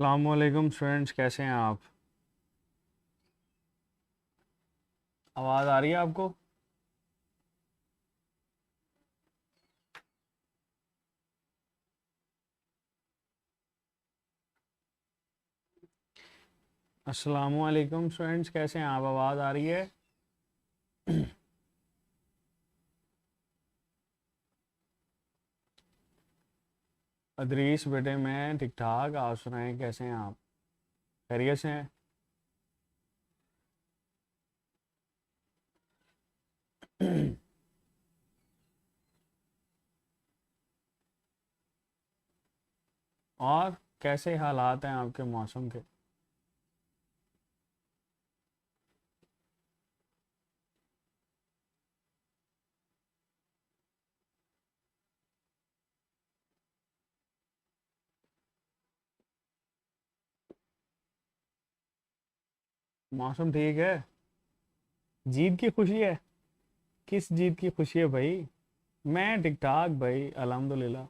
अस्सलामुअलैकुम स्टूडेंट्स, कैसे हैं आप? आवाज़ आ रही है आपको? अस्सलामुअलैकुम स्टूडेंट्स, कैसे हैं आप? आवाज़ आ रही है? अदरीस बेटे, मैं ठीक ठाक। आप सुनाएं, कैसे हैं आप? खैरियत से हैं? और कैसे हालात हैं आपके मौसम के? मौसम ठीक है? जीत की खुशी है? किस जीत की खुशी है भाई? मैं ठीक ठाक भाई, अल्हम्दुलिल्लाह।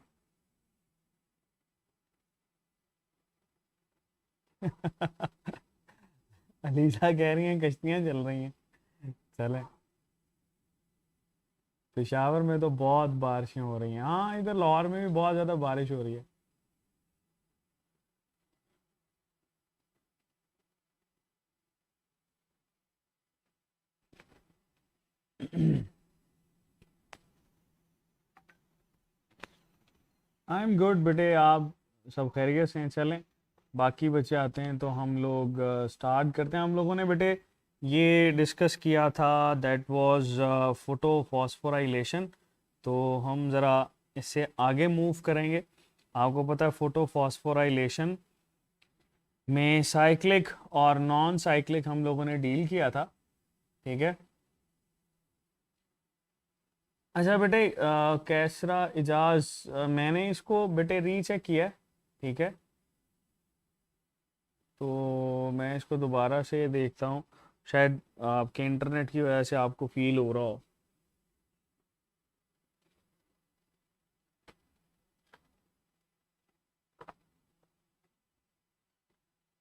अलीसा कह रही हैं कश्तियाँ चल रही हैं। चले। पेशावर में तो बहुत बारिशें हो रही हैं। हाँ, इधर लाहौर में भी बहुत ज़्यादा बारिश हो रही है। आई एम गुड बेटे। आप सब खैरियत से हैं? चलें, बाकी बच्चे आते हैं तो हम लोग स्टार्ट करते हैं। हम लोगों ने बेटे ये डिस्कस किया था, दैट वाज फोटो फॉस्फोराइलेशन। तो हम ज़रा इससे आगे मूव करेंगे। आपको पता है फोटो फॉस्फोराइलेशन में साइक्लिक और नॉन साइक्लिक हम लोगों ने डील किया था। ठीक है। अच्छा बेटे, कैसरा इजाज, मैंने इसको बेटे रीचेक किया है। ठीक है। तो मैं इसको दोबारा से देखता हूँ। शायद आपके इंटरनेट की वजह से आपको फील हो रहा हो।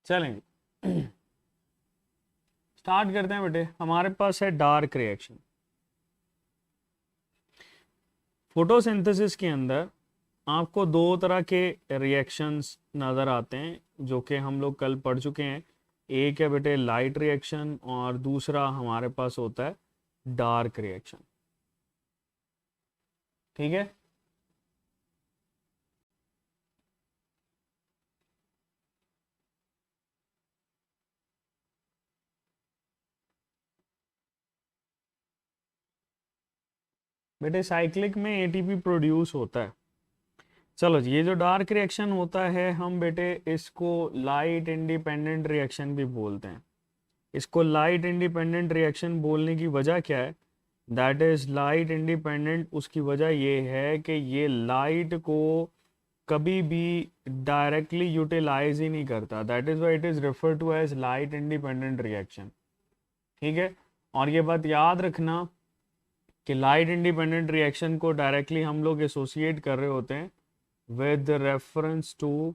चलें, स्टार्ट करते हैं बेटे। हमारे पास है डार्क रिएक्शन। फोटोसिंथेसिस के अंदर आपको दो तरह के रिएक्शंस नज़र आते हैं, जो कि हम लोग कल पढ़ चुके हैं। एक है बेटे लाइट रिएक्शन, और दूसरा हमारे पास होता है डार्क रिएक्शन। ठीक है। बेटे साइक्लिक में एटीपी प्रोड्यूस होता है। चलो जी, ये जो डार्क रिएक्शन होता है, हम बेटे इसको लाइट इंडिपेंडेंट रिएक्शन भी बोलते हैं। इसको लाइट इंडिपेंडेंट रिएक्शन बोलने की वजह क्या है? दैट इज लाइट इंडिपेंडेंट, उसकी वजह ये है कि ये लाइट को कभी भी डायरेक्टली यूटिलाइज ही नहीं करता। That is why it is refer to as light independent reaction. ठीक है। और ये बात याद रखना कि लाइट इंडिपेंडेंट रिएक्शन को डायरेक्टली हम लोग एसोसिएट कर रहे होते हैं with reference to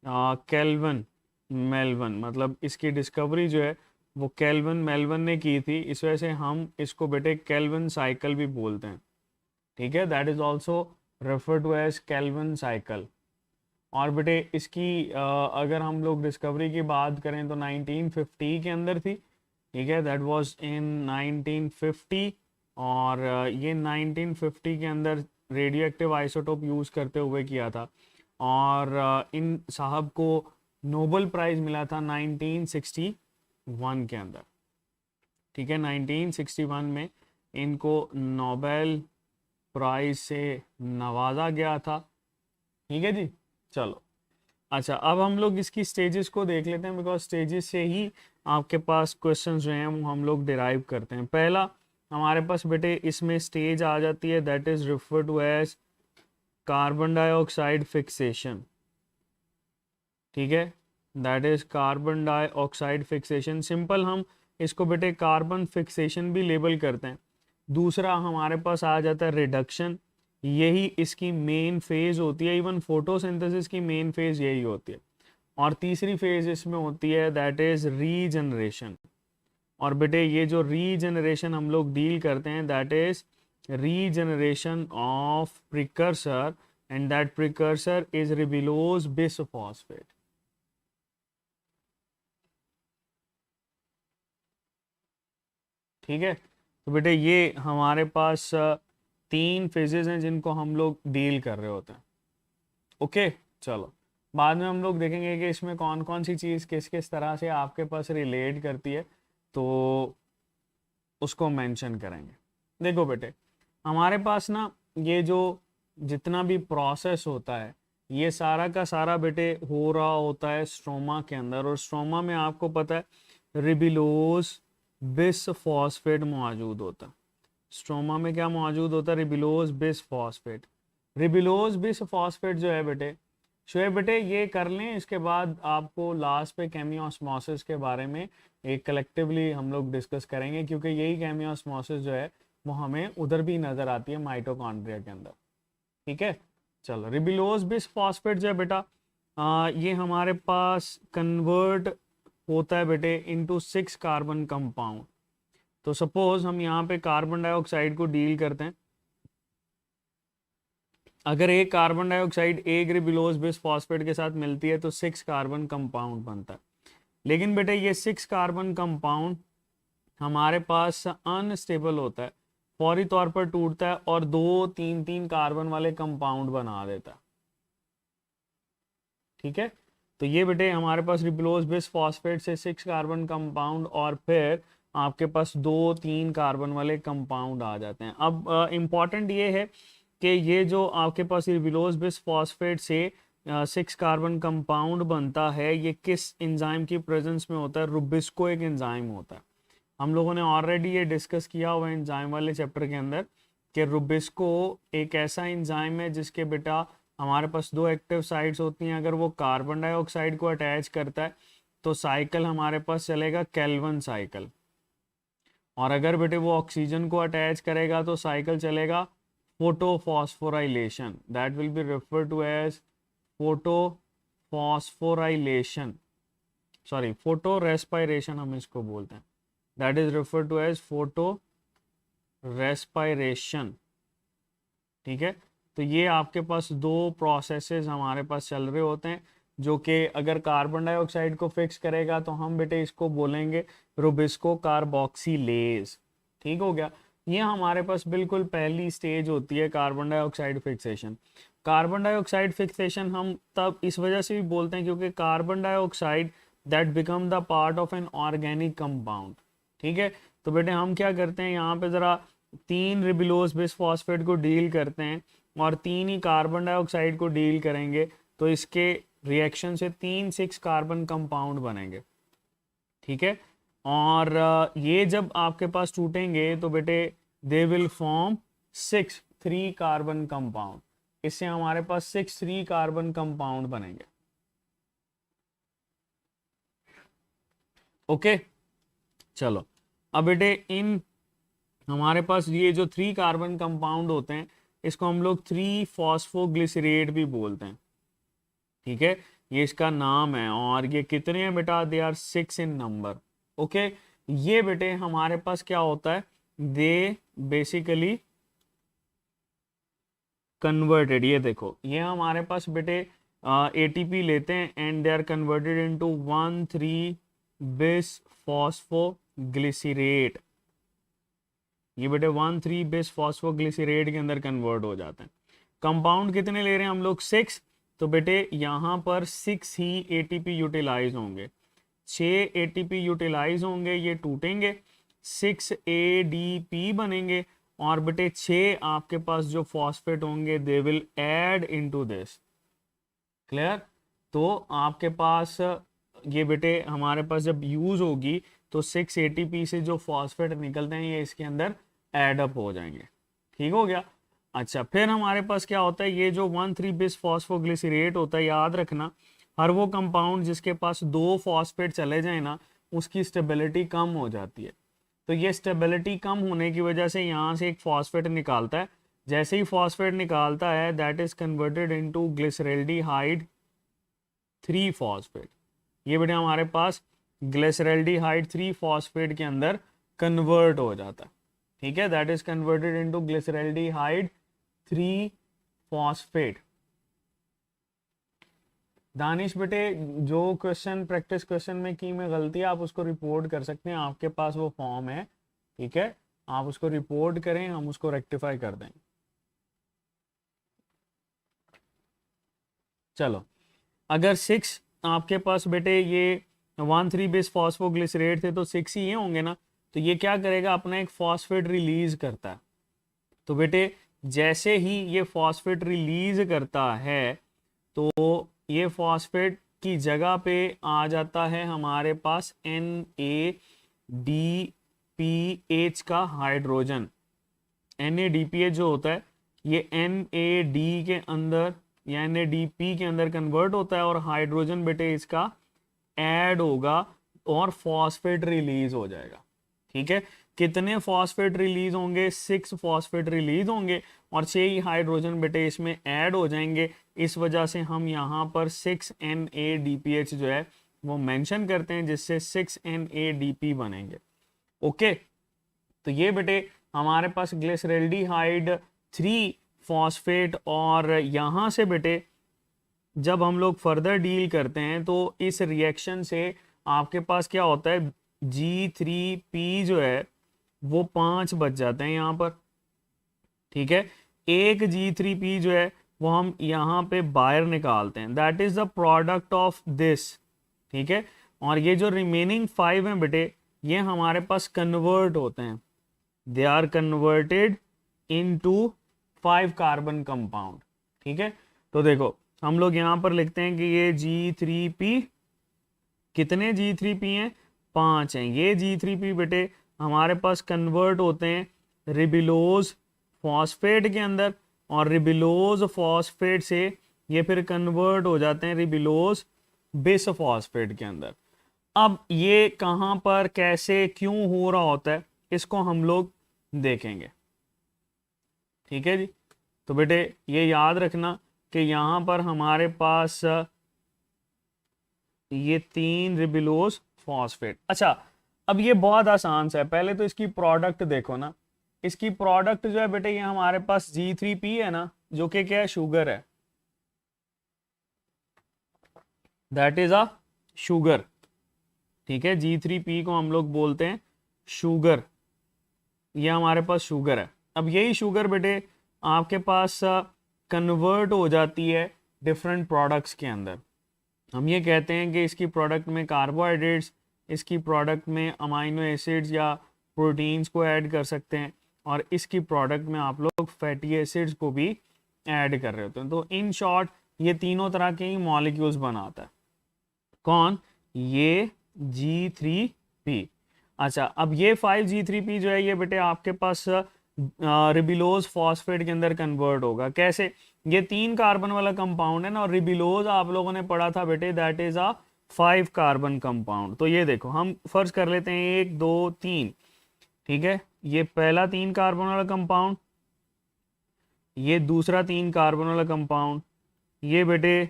Kelvin Melvin. मतलब इसकी डिस्कवरी जो है वो केल्विन मेल्विन ने की थी, इस वजह से हम इसको बेटे केल्विन साइकिल भी बोलते हैं। ठीक है। That is also refer to as Kelvin cycle. और बेटे इसकी अगर हम लोग डिस्कवरी की बात करें तो 1950 के अंदर थी। ठीक है। That was in 1950। और ये 1950 के अंदर रेडियो एक्टिव आइसोटोप यूज़ करते हुए किया था। और इन साहब को नोबेल प्राइज़ मिला था 1961 के अंदर। ठीक है। 1961 में इनको नोबेल प्राइज़ से नवाजा गया था। ठीक है जी। चलो, अच्छा, अब हम लोग इसकी स्टेजेस को देख लेते हैं, बिकॉज स्टेजेस से ही आपके पास क्वेश्चंस जो हैं वो हम लोग डिराइव करते हैं। पहला हमारे पास बेटे इसमें स्टेज आ जाती है, that is refer to as carbon dioxide fixation. ठीक है। That is carbon dioxide fixation. Simple हम इसको बेटे कार्बन फिक्सेशन भी लेबल करते हैं। दूसरा हमारे पास आ जाता है रिडक्शन। यही इसकी मेन फेज होती है, इवन फोटोसिंथेसिस की मेन फेज यही होती है। और तीसरी फेज इसमें होती है दैट इज रीजनरेशन। और बेटे ये जो रीजनरेशन हम लोग डील करते हैं that is regeneration of precursor, and that precursor is ribulose bisphosphate. ठीक है, तो बेटे ये हमारे पास तीन फेजेस हैं जिनको हम लोग डील कर रहे होते हैं। ओके चलो, बाद में हम लोग देखेंगे कि इसमें कौन कौन सी चीज़ किस किस तरह से आपके पास रिलेट करती है, तो उसको मेंशन करेंगे। देखो बेटे, हमारे पास ना ये जो जितना भी प्रोसेस होता है ये सारा का सारा बेटे हो रहा होता है स्ट्रोमा के अंदर, और स्ट्रोमा में आपको पता है रिबिलोज बिसफॉस्फेट मौजूद होता है। स्ट्रोमा में क्या मौजूद होता है? रिबिलोज बिसफॉस्फेट। रिबिलोज बिसफॉस्फेट जो है बेटे, शोएब बेटे ये कर लें, इसके बाद आपको लास्ट पे केमियोस्मोसिस के बारे में एक कलेक्टिवली हम लोग डिस्कस करेंगे, क्योंकि यही केमियोस्मोसिस जो है वो हमें उधर भी नज़र आती है माइटोकॉन्ड्रिया के अंदर। ठीक है, चलो रिबिलोज बिसफॉस्फेट जो है बेटा ये हमारे पास कन्वर्ट होता है बेटे इनटू 6 कार्बन कंपाउंड। तो सपोज हम यहाँ पे कार्बन डाइऑक्साइड को डील करते हैं, अगर एक कार्बन डाइऑक्साइड एक रिबिलोज बिसफॉस्फेट के साथ मिलती है तो 6 कार्बन कंपाउंड बनता है। लेकिन बेटे ये 6 कार्बन कंपाउंड हमारे पास अनस्टेबल होता है, फौरी तौर पर टूटता है और 2-3 कार्बन वाले कंपाउंड बना देता है। ठीक है, तो ये बेटे हमारे पास रिबिलोज बिसफॉस्फेट से 6 कार्बन कंपाउंड और फिर आपके पास 2-3 कार्बन वाले कंपाउंड आ जाते हैं। अब इम्पॉर्टेंट ये है कि ये जो आपके पास रिबिलोज बिसफॉस्फेट से 6 कार्बन कंपाउंड बनता है ये किस एंजाइम की प्रेजेंस में होता है? रुबिस्को एक एंजाइम होता है। हम लोगों ने ऑलरेडी ये डिस्कस किया हुआ है एंजाइम वाले चैप्टर के अंदर कि रुबिस्को एक ऐसा एंजाइम है जिसके बेटा हमारे पास 2 एक्टिव साइट्स होती हैं। अगर वो कार्बन डाइऑक्साइड को अटैच करता है तो साइकिल हमारे पास चलेगा केल्विन साइकिल, और अगर बेटे वो ऑक्सीजन को अटैच करेगा तो साइकिल चलेगा photophosphorylation, that will be referred to as photophosphorylation, sorry photorespiration हम इसको बोलते हैं, that is referred to as photorespiration. ठीक है, तो ये आपके पास 2 प्रोसेसेस हमारे पास चल रहे होते हैं जो कि अगर कार्बन डाइऑक्साइड को फिक्स करेगा तो हम बेटे इसको बोलेंगे रुबिस्को कार्बोक्सिलेज। ठीक हो गया, ये हमारे पास बिल्कुल पहली स्टेज होती है carbon dioxide fixation. Carbon dioxide fixation हम तब इस वजह से भी बोलते हैं क्योंकि carbon dioxide that become the part of an organic compound. ठीक है, तो बेटे हम क्या करते हैं यहाँ पे ज़रा 3 रिबिलोज बिसफॉस्फेट को डील करते हैं और 3 ही कार्बन डाइऑक्साइड को डील करेंगे, तो इसके रिएक्शन से 3-6 कार्बन कंपाउंड बनेंगे। ठीक है, और ये जब आपके पास टूटेंगे तो बेटे they will form 6 3 carbon compound. इससे हमारे पास 6 3 कार्बन कंपाउंड बनेंगे। ओके चलो, अब बेटे इन हमारे पास ये जो 3 कार्बन कंपाउंड होते हैं इसको हम लोग 3 फॉस्फोग्लिसरेट भी बोलते हैं। ठीक है, ये इसका नाम है, और ये कितने हैं बेटा? They are 6 in number. Okay, ये बेटे हमारे पास क्या होता है? दे बेसिकली कन्वर्टेड, ये देखो ये हमारे पास बेटे एटीपी लेते हैं and they are converted into 1,3 bis phosphoglycerate. ये बेटे 1,3 बिस फॉस्फोग्लिसरेट के अंदर कन्वर्ट हो जाते हैं। कंपाउंड कितने ले रहे हैं हम लोग? 6। तो बेटे यहाँ पर 6 ही एटीपी यूटिलाइज होंगे, 6 एटीपी यूटिलाइज होंगे, ये टूटेंगे, 6 एडीपी बनेंगे, और बेटे 6 आपके पास जो फॉस्फेट होंगे they will add into this. Clear? तो आपके पास ये बेटे हमारे पास जब यूज होगी तो 6 एटीपी से जो फॉस्फेट निकलते हैं ये इसके अंदर ऐड अप हो जाएंगे। ठीक हो गया? अच्छा, फिर हमारे पास क्या होता है? ये जो 1,3 बिस फॉस्फोग्लिसरेट होता है, याद रखना हर वो कंपाउंड जिसके पास 2 फॉस्फेट चले जाए ना उसकी स्टेबिलिटी कम हो जाती है। तो ये स्टेबिलिटी कम होने की वजह से यहाँ से एक फॉस्फेट निकालता है, जैसे ही फॉस्फेट निकालता है that is converted into glyceraldehyde 3 phosphate, ये बेटे हमारे पास ग्लिसरैल्डिहाइड 3 फॉस्फेट के अंदर कन्वर्ट हो जाता है, ठीक है, that is converted into glyceraldehyde 3 phosphate. Danish बेटे जो क्वेश्चन प्रैक्टिस क्वेश्चन में की में गलती है आप उसको रिपोर्ट कर सकते हैं, आपके पास वो फॉर्म है, ठीक है, आप उसको रिपोर्ट करें, हम उसको रेक्टिफाई कर देंगे। चलो, अगर 6 आपके पास बेटे ये 1,3 बेस फॉस्फोग्लिसरेट थे तो 6 ही ये होंगे ना, तो ये क्या करेगा, अपना एक फॉस्फेट रिलीज करता है। तो बेटे जैसे ही ये फॉस्फेट रिलीज करता है तो ये फॉस्फेट की जगह पे आ जाता है हमारे पास NADPH का हाइड्रोजन। NADPH जो होता है ये NAD के अंदर या NADP के अंदर कन्वर्ट होता है और हाइड्रोजन बेटे इसका ऐड होगा और फॉस्फेट रिलीज हो जाएगा, ठीक है। कितने फॉस्फेट रिलीज होंगे, 6 फॉस्फेट रिलीज होंगे और 6 ही हाइड्रोजन बेटे इसमें ऐड हो जाएंगे। इस वजह से हम यहाँ पर 6 NADPH जो है वो मेंशन करते हैं, जिससे 6 NADP बनेंगे। ओके, तो ये बेटे हमारे पास ग्लिसरैल्डिहाइड 3 फॉस्फेट, और यहाँ से बेटे जब हम लोग फर्दर डील करते हैं तो इस रिएक्शन से आपके पास क्या होता है, G3P जो है वो 5 बच जाते हैं यहाँ पर, ठीक है। एक G3P जो है वो हम यहाँ पे बाहर निकालते हैं, that is the product of this, ठीक है। और ये जो रिमेनिंग 5 हैं बेटे ये हमारे पास कन्वर्ट होते हैं, they are converted into 5 carbon compound, ठीक है। तो देखो हम लोग यहाँ पर लिखते हैं कि ये G3P, कितने G3P हैं, 5 हैं। ये G3P बेटे हमारे पास कन्वर्ट होते हैं रिबिलोज फॉस्फेट के अंदर, और रिबिलोज फॉस्फेट से ये फिर कन्वर्ट हो जाते हैं रिबिलोज बिस फॉस्फेट के अंदर। अब ये कहाँ पर कैसे क्यों हो रहा होता है इसको हम लोग देखेंगे, ठीक है जी। तो बेटे ये याद रखना कि यहाँ पर हमारे पास ये 3 रिबिलोज फॉस्फेट। अच्छा, अब ये बहुत आसान सा है, पहले तो इसकी प्रोडक्ट देखो ना, इसकी प्रोडक्ट जो है बेटे ये हमारे पास G3P है ना, जो कि क्या है, शुगर है, दैट इज अ शुगर, ठीक है। G3P को हम लोग बोलते हैं शुगर, ये हमारे पास शुगर है। अब यही शुगर बेटे आपके पास कन्वर्ट हो जाती है डिफरेंट प्रोडक्ट्स के अंदर। हम ये कहते हैं कि इसकी प्रोडक्ट में कार्बोहाइड्रेट्स, इसकी प्रोडक्ट में अमाइनो एसिड्स या प्रोटीन्स को ऐड कर सकते हैं, और इसकी प्रोडक्ट में आप लोग फैटी एसिड्स को भी ऐड कर रहे होते हैं। तो इन शॉर्ट ये तीनों तरह के ही मॉलिक्यूल्स बनाता है। कौन, ये G3P। अच्छा, अब ये 5G3P जो है ये बेटे आपके पास रिबिलोज फॉस्फेट के अंदर कन्वर्ट होगा। कैसे, ये 3 कार्बन वाला कंपाउंड है ना, और रिबिलोज आप लोगों ने पढ़ा था बेटे that is a 5 carbon compound. तो ये देखो हम फर्ज कर लेते हैं 1 2 3, ठीक है। ये पहला 3 कार्बन वाला कंपाउंड, ये दूसरा 3 कार्बन वाला कंपाउंड, ये बेटे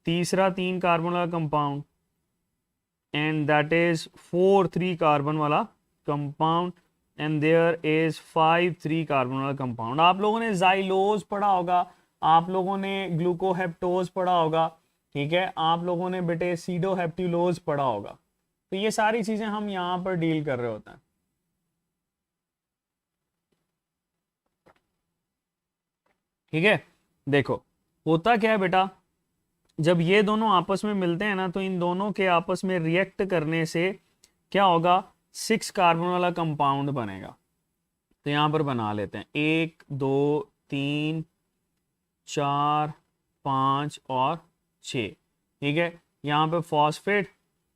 तीसरा 3 कार्बन वाला compound, and that is 4 3 carbon वाला compound, and there is 5 3 carbon वाला कंपाउंड। आप लोगों ने जाइलोज पढ़ा होगा, आप लोगों ने ग्लूकोहेप्टोज पढ़ा होगा, ठीक है, आप लोगों ने बेटे सीडोहेप्टिलोज पढ़ा होगा। तो ये सारी चीजें हम यहाँ पर डील कर रहे होते हैं, ठीक है। देखो होता क्या है बेटा, जब ये दोनों आपस में मिलते हैं ना तो इन दोनों के आपस में रिएक्ट करने से क्या होगा, 6 कार्बन वाला कंपाउंड बनेगा। तो यहां पर बना लेते हैं 1 2 3 4 5 और 6, ठीक है। यहाँ पे फॉस्फेट,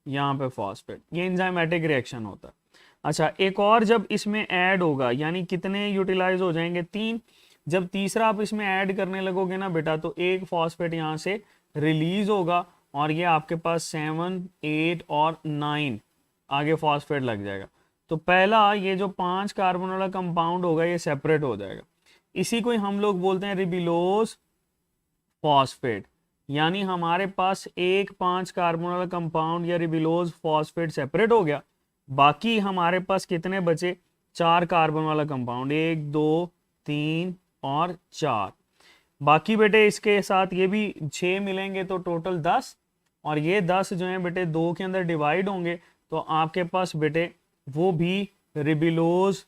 यहाँ पे फॉस्फेट, ये एंजाइमेटिक रिएक्शन होता है। अच्छा, एक और जब इसमें ऐड होगा, यानी कितने यूटिलाइज हो जाएंगे, 3। जब तीसरा आप इसमें ऐड करने लगोगे ना बेटा तो एक फॉस्फेट यहाँ से रिलीज होगा, और ये आपके पास 7 8 और 9 आगे फॉस्फेट लग जाएगा। तो पहला ये जो 5 कार्बन वाला कंपाउंड होगा ये सेपरेट हो जाएगा, इसी को हम लोग बोलते हैं रिबिलोज फॉस्फेट। यानी हमारे पास एक 5 कार्बन वाला कंपाउंड या रिबिलोज फॉस्फेट सेपरेट हो गया, बाकी हमारे पास कितने बचे, 4 कार्बन वाला कंपाउंड, 1 2 3 और 4। बाकी बेटे इसके साथ ये भी 6 मिलेंगे तो टोटल 10, और ये 10 जो है बेटे 2 के अंदर डिवाइड होंगे, तो आपके पास बेटे वो भी रिबिलोज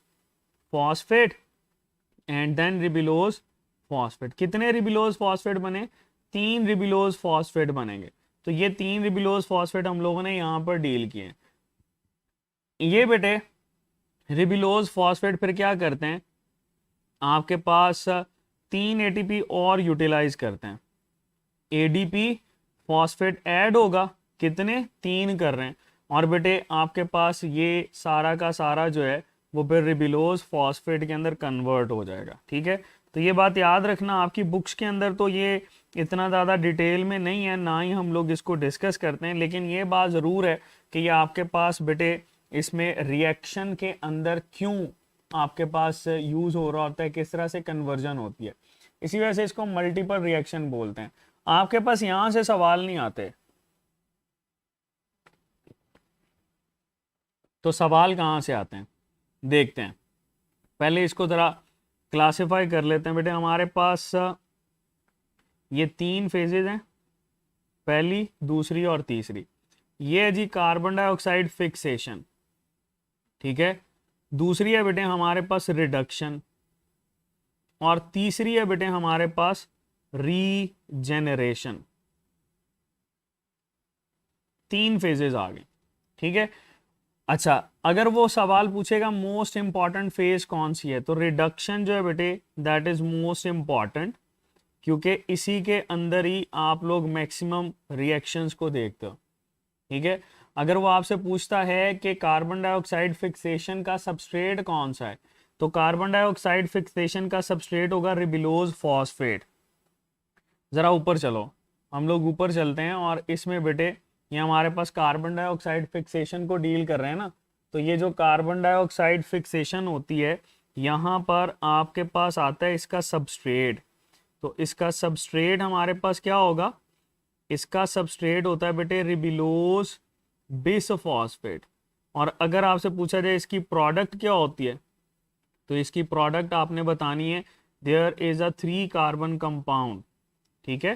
फॉस्फेट एंड देन रिबिलोज फॉस्फेट। कितने रिबिलोज फॉस्फेट बने, 3 रिबिलोज फॉस्फेट बनेंगे। तो ये 3 रिबिलोज फॉस्फेट हम लोगों ने यहाँ पर डील किए। ये बेटे रिबिलोज फॉस्फेट फिर क्या करते हैं, आपके पास 3 एटीपी और यूटिलाइज करते हैं। एडीपी फॉस्फेट ऐड होगा, कितने, 3 कर रहे हैं, और बेटे आपके पास ये सारा का सारा जो है वो फिर रिबिलोज फॉस्फेट के अंदर कन्वर्ट हो जाएगा। ठीक है, तो ये बात याद रखना, आपकी बुक्स के अंदर तो ये इतना ज़्यादा डिटेल में नहीं है, ना ही हम लोग इसको डिस्कस करते हैं, लेकिन ये बात ज़रूर है कि ये आपके पास बेटे इसमें रिएक्शन के अंदर क्यों आपके पास यूज़ हो रहा होता है, किस तरह से कन्वर्जन होती है, इसी वजह से इसको मल्टीपल रिएक्शन बोलते हैं। आपके पास यहां से सवाल नहीं आते, तो सवाल कहाँ से आते हैं देखते हैं। पहले इसको ज़रा क्लासिफाई कर लेते हैं बेटे। हमारे पास ये 3 फेजेज हैं, पहली, दूसरी और तीसरी। ये है जी कार्बन डाइऑक्साइड फिक्सेशन, ठीक है। दूसरी है बेटे हमारे पास रिडक्शन, और तीसरी है बेटे हमारे पास रीजेनरेशन। 3 फेजेज आ गए, ठीक है। अच्छा, अगर वो सवाल पूछेगा मोस्ट इंपॉर्टेंट फेज कौन सी है, तो रिडक्शन जो है बेटे दैट इज मोस्ट इंपॉर्टेंट, क्योंकि इसी के अंदर ही आप लोग मैक्सिमम रिएक्शंस को देखते हो। ठीक है, अगर वो आपसे पूछता है कि कार्बन डाइऑक्साइड फिक्सेशन का सबस्ट्रेट कौन सा है, तो कार्बन डाइऑक्साइड फिक्सेशन का सबस्ट्रेट होगा रिबिलोज फॉस्फेट। ज़रा ऊपर चलो, हम लोग ऊपर चलते हैं, और इसमें बेटे ये हमारे पास कार्बन डाइऑक्साइड फिक्सेशन को डील कर रहे हैं ना, तो ये जो कार्बन डाइऑक्साइड फिक्सेशन होती है, यहाँ पर आपके पास आता है इसका सबस्ट्रेट। तो इसका सबस्ट्रेट हमारे पास क्या होगा, इसका सबस्ट्रेट होता है बेटे रिबिलोज बिसफॉस्फेट। और अगर आपसे पूछा जाए इसकी प्रोडक्ट क्या होती है, तो इसकी प्रोडक्ट आपने बतानी है there is a 3 carbon compound, ठीक है,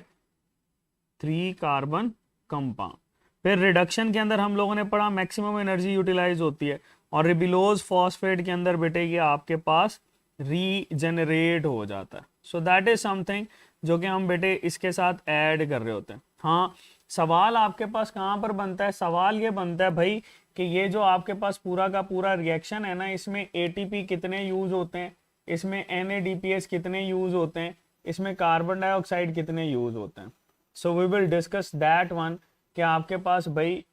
3 कार्बन कंपाउंड। फिर रिडक्शन के अंदर हम लोगों ने पढ़ा मैक्सिमम एनर्जी यूटिलाइज होती है, और रिबिलोज फॉस्फेट के अंदर बेटे ये आपके पास रीजेनरेट हो जाता है। सो दैट इज समथिंग जो कि हम बेटे इसके साथ ऐड कर रहे होते हैं। हाँ, सवाल आपके पास कहाँ पर बनता है, सवाल ये बनता है भाई कि ये जो आपके पास पूरा का पूरा रिएक्शन है ना, इसमें एटीपी कितने यूज होते हैं, इसमें NADPH कितने यूज होते हैं, इसमें कार्बन डाइऑक्साइड कितने यूज होते हैं। So we will discuss that one, कि आपके पास भाई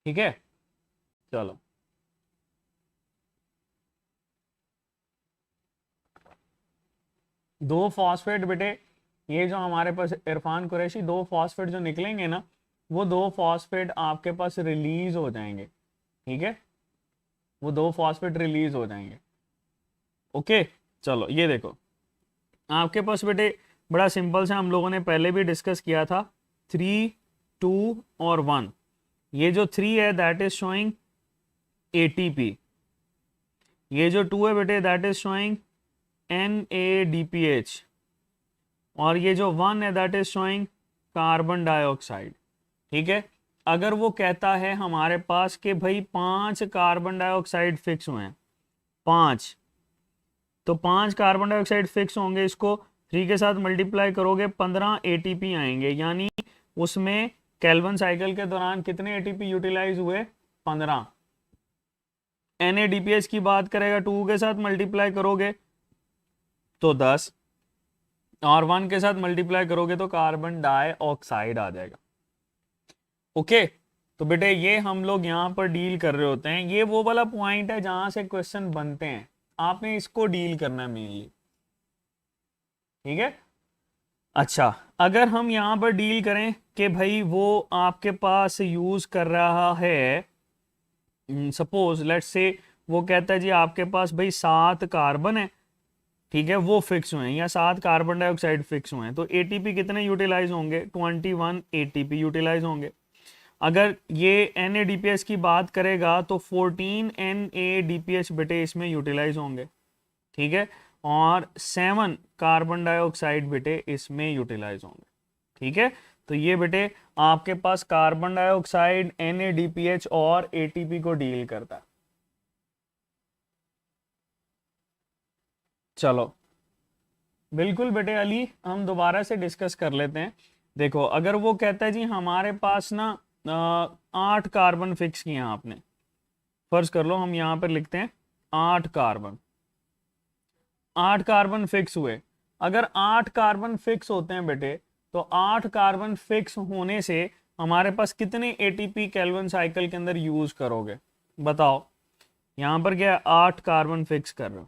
ठीक है। चलो, दो फॉस्फेट बेटे, ये जो हमारे पास इरफान कुरैशी, 2 फॉस्फेट जो निकलेंगे ना, वो 2 फॉस्फेट आपके पास रिलीज हो जाएंगे, ठीक है, वो 2 फॉस्फेट रिलीज हो जाएंगे। ओके, चलो ये देखो आपके पास बेटे बड़ा सिंपल सा, हम लोगों ने पहले भी डिस्कस किया था, 3 2 और 1। ये जो 3 है दैट इज शोइंग ATP, ये जो 2 है बेटे दैट इज शोइंग NADPH, और ये जो 1 है that is showing carbon dioxide. ठीक है, अगर वो कहता है हमारे पास कि भाई 5 कार्बन डाइऑक्साइड फिक्स हुए हैं, 5, तो 5 कार्बन डाइऑक्साइड फिक्स होंगे, इसको 3 के साथ मल्टीप्लाई करोगे 15 ATP आएंगे, यानी उसमें केल्विन साइकिल के दौरान कितने ATP यूटिलाइज हुए, 15। NADPH की बात करेगा 2 के साथ मल्टीप्लाई करोगे तो 10, और 1 के साथ मल्टीप्लाई करोगे तो कार्बन डाइऑक्साइड आ जाएगा। ओके, तो बेटे ये हम लोग यहाँ पर डील कर रहे होते हैं, ये वो वाला पॉइंट है जहां से क्वेश्चन बनते हैं, आपने इसको डील करना है मेनली, ठीक है। अच्छा, अगर हम यहाँ पर डील करें कि भाई वो आपके पास यूज कर रहा है, सपोज लेट्स से वो कहता है जी आपके पास भाई 7 कार्बन है, ठीक है, वो फिक्स हुए हैं, या 7 कार्बन डाइऑक्साइड फिक्स हुए हैं, तो एटीपी कितने यूटिलाइज होंगे, 21 एटीपी यूटिलाइज होंगे। अगर ये NADPH की बात करेगा तो 14 NADPH बेटे इसमें यूटिलाइज होंगे, ठीक है, और 7 कार्बन डाइऑक्साइड बेटे इसमें यूटिलाइज होंगे, ठीक है। तो ये बेटे आपके पास कार्बन डाइऑक्साइड, NADPH और ATP को डील करता है। चलो बिल्कुल बेटे अली, हम दोबारा से डिस्कस कर लेते हैं। देखो अगर वो कहता है जी हमारे पास ना 8 कार्बन फिक्स किए हैं आपने, फर्ज कर लो हम यहाँ पर लिखते हैं 8 कार्बन, 8 कार्बन फिक्स हुए। अगर 8 कार्बन फिक्स होते हैं बेटे, तो 8 कार्बन फिक्स होने से हमारे पास कितने एटीपी केल्विन साइकिल के अंदर यूज करोगे, बताओ। यहां पर क्या 8 कार्बन फिक्स कर रहे हो,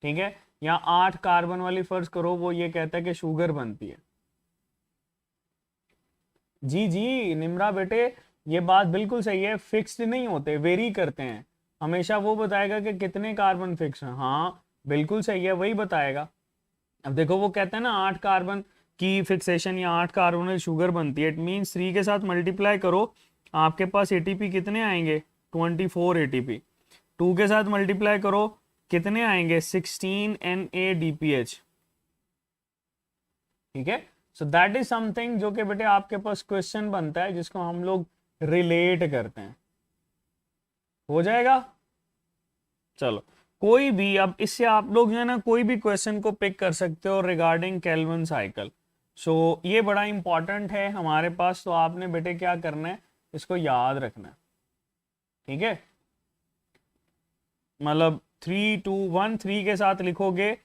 ठीक है, या 8 कार्बन वाली फर्ज करो वो ये कहता है कि शुगर बनती है। जी जी निम्रा बेटे, ये बात बिल्कुल सही है, फिक्स्ड नहीं होते, वेरी करते हैं, हमेशा वो बताएगा कि कितने कार्बन फिक्स हैं। हाँ बिल्कुल सही है, वही बताएगा। अब देखो वो कहता है ना 8 कार्बन की फिक्सेशन या 8 कार्बोनिल शुगर बनती है, इट मीन्स 3 के साथ मल्टीप्लाई करो, आपके पास एटीपी कितने आएंगे, 24 एटीपी। 2 के साथ मल्टीप्लाई करो, कितने आएंगे, 16 NADPH, ठीक है। सो दैट इज समथिंग जो कि बेटे आपके पास क्वेश्चन बनता है जिसको हम लोग रिलेट करते हैं, हो जाएगा। चलो कोई भी, अब इससे आप लोग जो है ना कोई भी क्वेश्चन को पिक कर सकते हो रिगार्डिंग केल्विन साइकिल। सो ये बड़ा इंपॉर्टेंट है हमारे पास, तो आपने बेटे क्या करना है, इसको याद रखना है, ठीक है। मतलब 3 2 1, 3 के साथ लिखोगे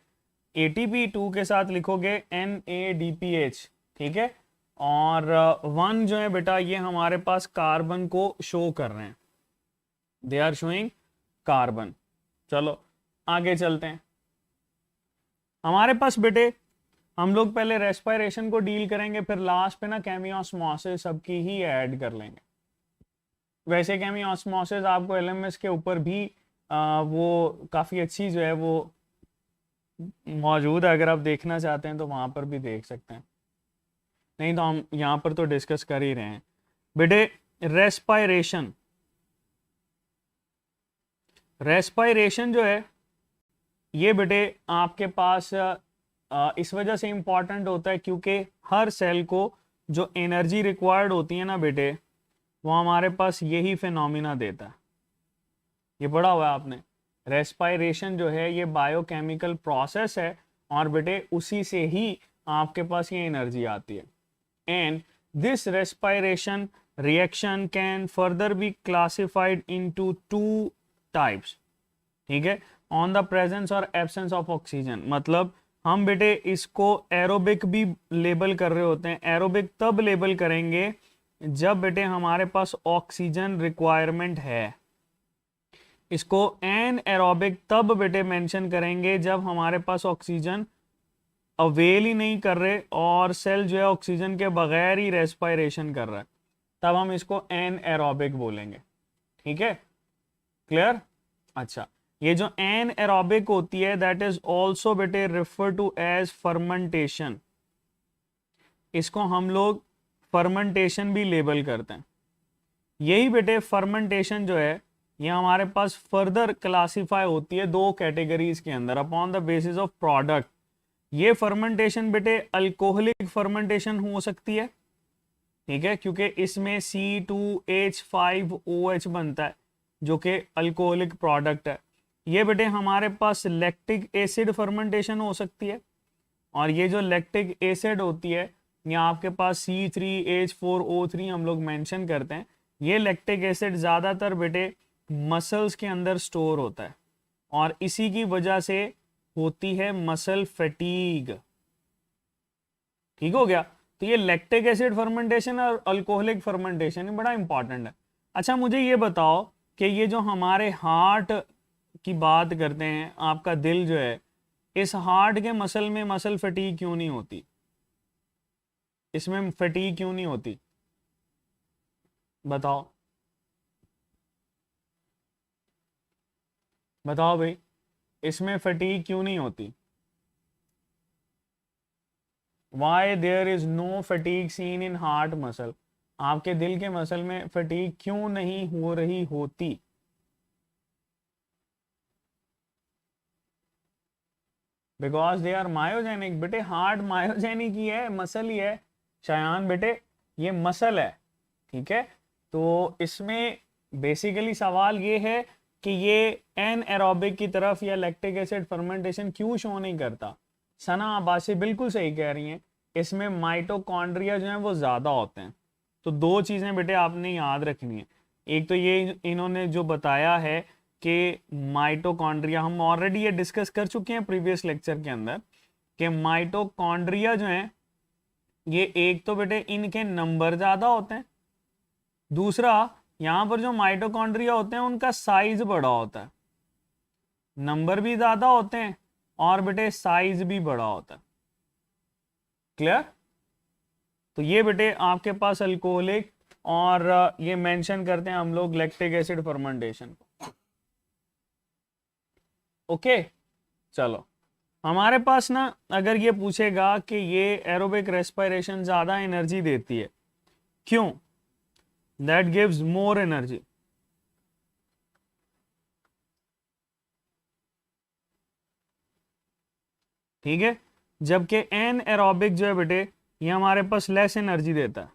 ATP, 2 के साथ लिखोगे NADPH, ठीक है, और 1 जो है बेटा ये हमारे पास कार्बन को शो कर रहे हैं, दे आर शोइंग कार्बन। चलो आगे चलते हैं। हमारे पास बेटे हम लोग पहले रेस्पिरेशन को डील करेंगे, फिर लास्ट पे ना केमियोस्मोसिस सबकी ही ऐड कर लेंगे। वैसे केमियोस्मोसिस आपको LMS के ऊपर भी वो काफ़ी अच्छी जो है वो मौजूद है, अगर आप देखना चाहते हैं तो वहाँ पर भी देख सकते हैं, नहीं तो हम यहाँ पर तो डिस्कस कर ही रहे हैं बेटे। रेस्पायरेशन, रेस्पायरेशन जो है ये बेटे आपके पास इस वजह से इम्पॉर्टेंट होता है क्योंकि हर सेल को जो एनर्जी रिक्वायर्ड होती है ना बेटे, वो हमारे पास यही फिनोमिना देता है। ये पढ़ा हुआ है आपने, रेस्पायरेशन जो है ये बायोकेमिकल प्रोसेस है, और बेटे उसी से ही आपके पास ये एनर्जी आती है। And this respiration reaction can further be classified into 2 types, ठीक है, ऑन द प्रेजेंस और एब्सेंस ऑफ ऑक्सीजन। मतलब हम बेटे इसको एरोबिक भी लेबल कर रहे होते हैं। एरोबिक तब लेबल करेंगे जब बेटे हमारे पास ऑक्सीजन रिक्वायरमेंट है। इसको एन एरोबिक तब बेटे मेंशन करेंगे जब हमारे पास ऑक्सीजन अवेल ही नहीं कर रहे और सेल जो है ऑक्सीजन के बगैर ही रेस्पायरेशन कर रहा है, तब हम इसको एन एरोबिक बोलेंगे, ठीक है, क्लियर। अच्छा, ये जो एन एरोबिक होती है दैट इज ऑल्सो बेटे रेफर टू एज फर्मेंटेशन, इसको हम लोग फर्मेंटेशन भी लेबल करते हैं। यही बेटे फर्मेंटेशन जो है ये हमारे पास फर्दर क्लासिफाई होती है 2 कैटेगरीज के अंदर upon the basis of product. ये फर्मेंटेशन बेटे अल्कोहलिक फर्मेंटेशन हो सकती है, ठीक है, क्योंकि इसमें C2H5OH बनता है जो कि अल्कोहलिक प्रोडक्ट है। ये बेटे हमारे पास लैक्टिक एसिड फर्मेंटेशन हो सकती है, और ये जो लैक्टिक एसिड होती है ये आपके पास C3H4O3 हम लोग मेंशन करते हैं। ये लैक्टिक एसिड ज़्यादातर बेटे मसल्स के अंदर स्टोर होता है, और इसी की वजह से होती है मसल फैटीग, ठीक हो गया। तो ये लैक्टिक एसिड फर्मेंटेशन और अल्कोहलिक फर्मेंटेशन ये बड़ा इंपॉर्टेंट है। अच्छा मुझे ये बताओ कि ये जो हमारे हार्ट की बात करते हैं, आपका दिल जो है, इस हार्ट के मसल में मसल फटीग क्यों नहीं होती, इसमें फटीग क्यों नहीं होती, बताओ। बताओ भाई, इसमें फटीग क्यों नहीं होती? Why there is no fatigue seen in heart muscle? आपके दिल के मसल में फटीग क्यों नहीं हो रही होती? Because they are myogenic. बेटे हार्ट मायोजेनिक ही है, मसल ही है शायान बेटे, ये मसल है। ठीक है, तो इसमें बेसिकली सवाल ये है कि ये एन एरोबिक की तरफ या लैक्टिक एसिड फर्मेंटेशन क्यों शो नहीं करता? सना अब्बासी बिल्कुल सही कह रही हैं, इसमें माइटोकॉन्ड्रिया जो है वो ज़्यादा होते हैं। तो दो चीज़ें बेटे आपने याद रखनी है। एक तो ये इन्होंने जो बताया है कि माइटोकॉन्ड्रिया, हम ऑलरेडी ये डिस्कस कर चुके हैं प्रीवियस लेक्चर के अंदर, कि माइटोकॉन्ड्रिया जो है ये एक तो बेटे इनके नंबर ज़्यादा होते हैं, दूसरा यहाँ पर जो माइटोकॉन्ड्रिया होते हैं उनका साइज बड़ा होता है। नंबर भी ज़्यादा होते हैं और बेटे साइज भी बड़ा होता है। क्लियर? तो ये बेटे आपके पास अल्कोहलिक, और ये मेंशन करते हैं हम लोग लैक्टिक एसिड फर्मेंटेशन को। ओके, चलो हमारे पास ना अगर ये पूछेगा कि ये एरोबिक रेस्पिरेशन ज़्यादा एनर्जी देती है, क्यों? That gives more energy. ठीक है, जबकि एन एरोबिक जो है बेटे ये हमारे पास लेस एनर्जी देता है।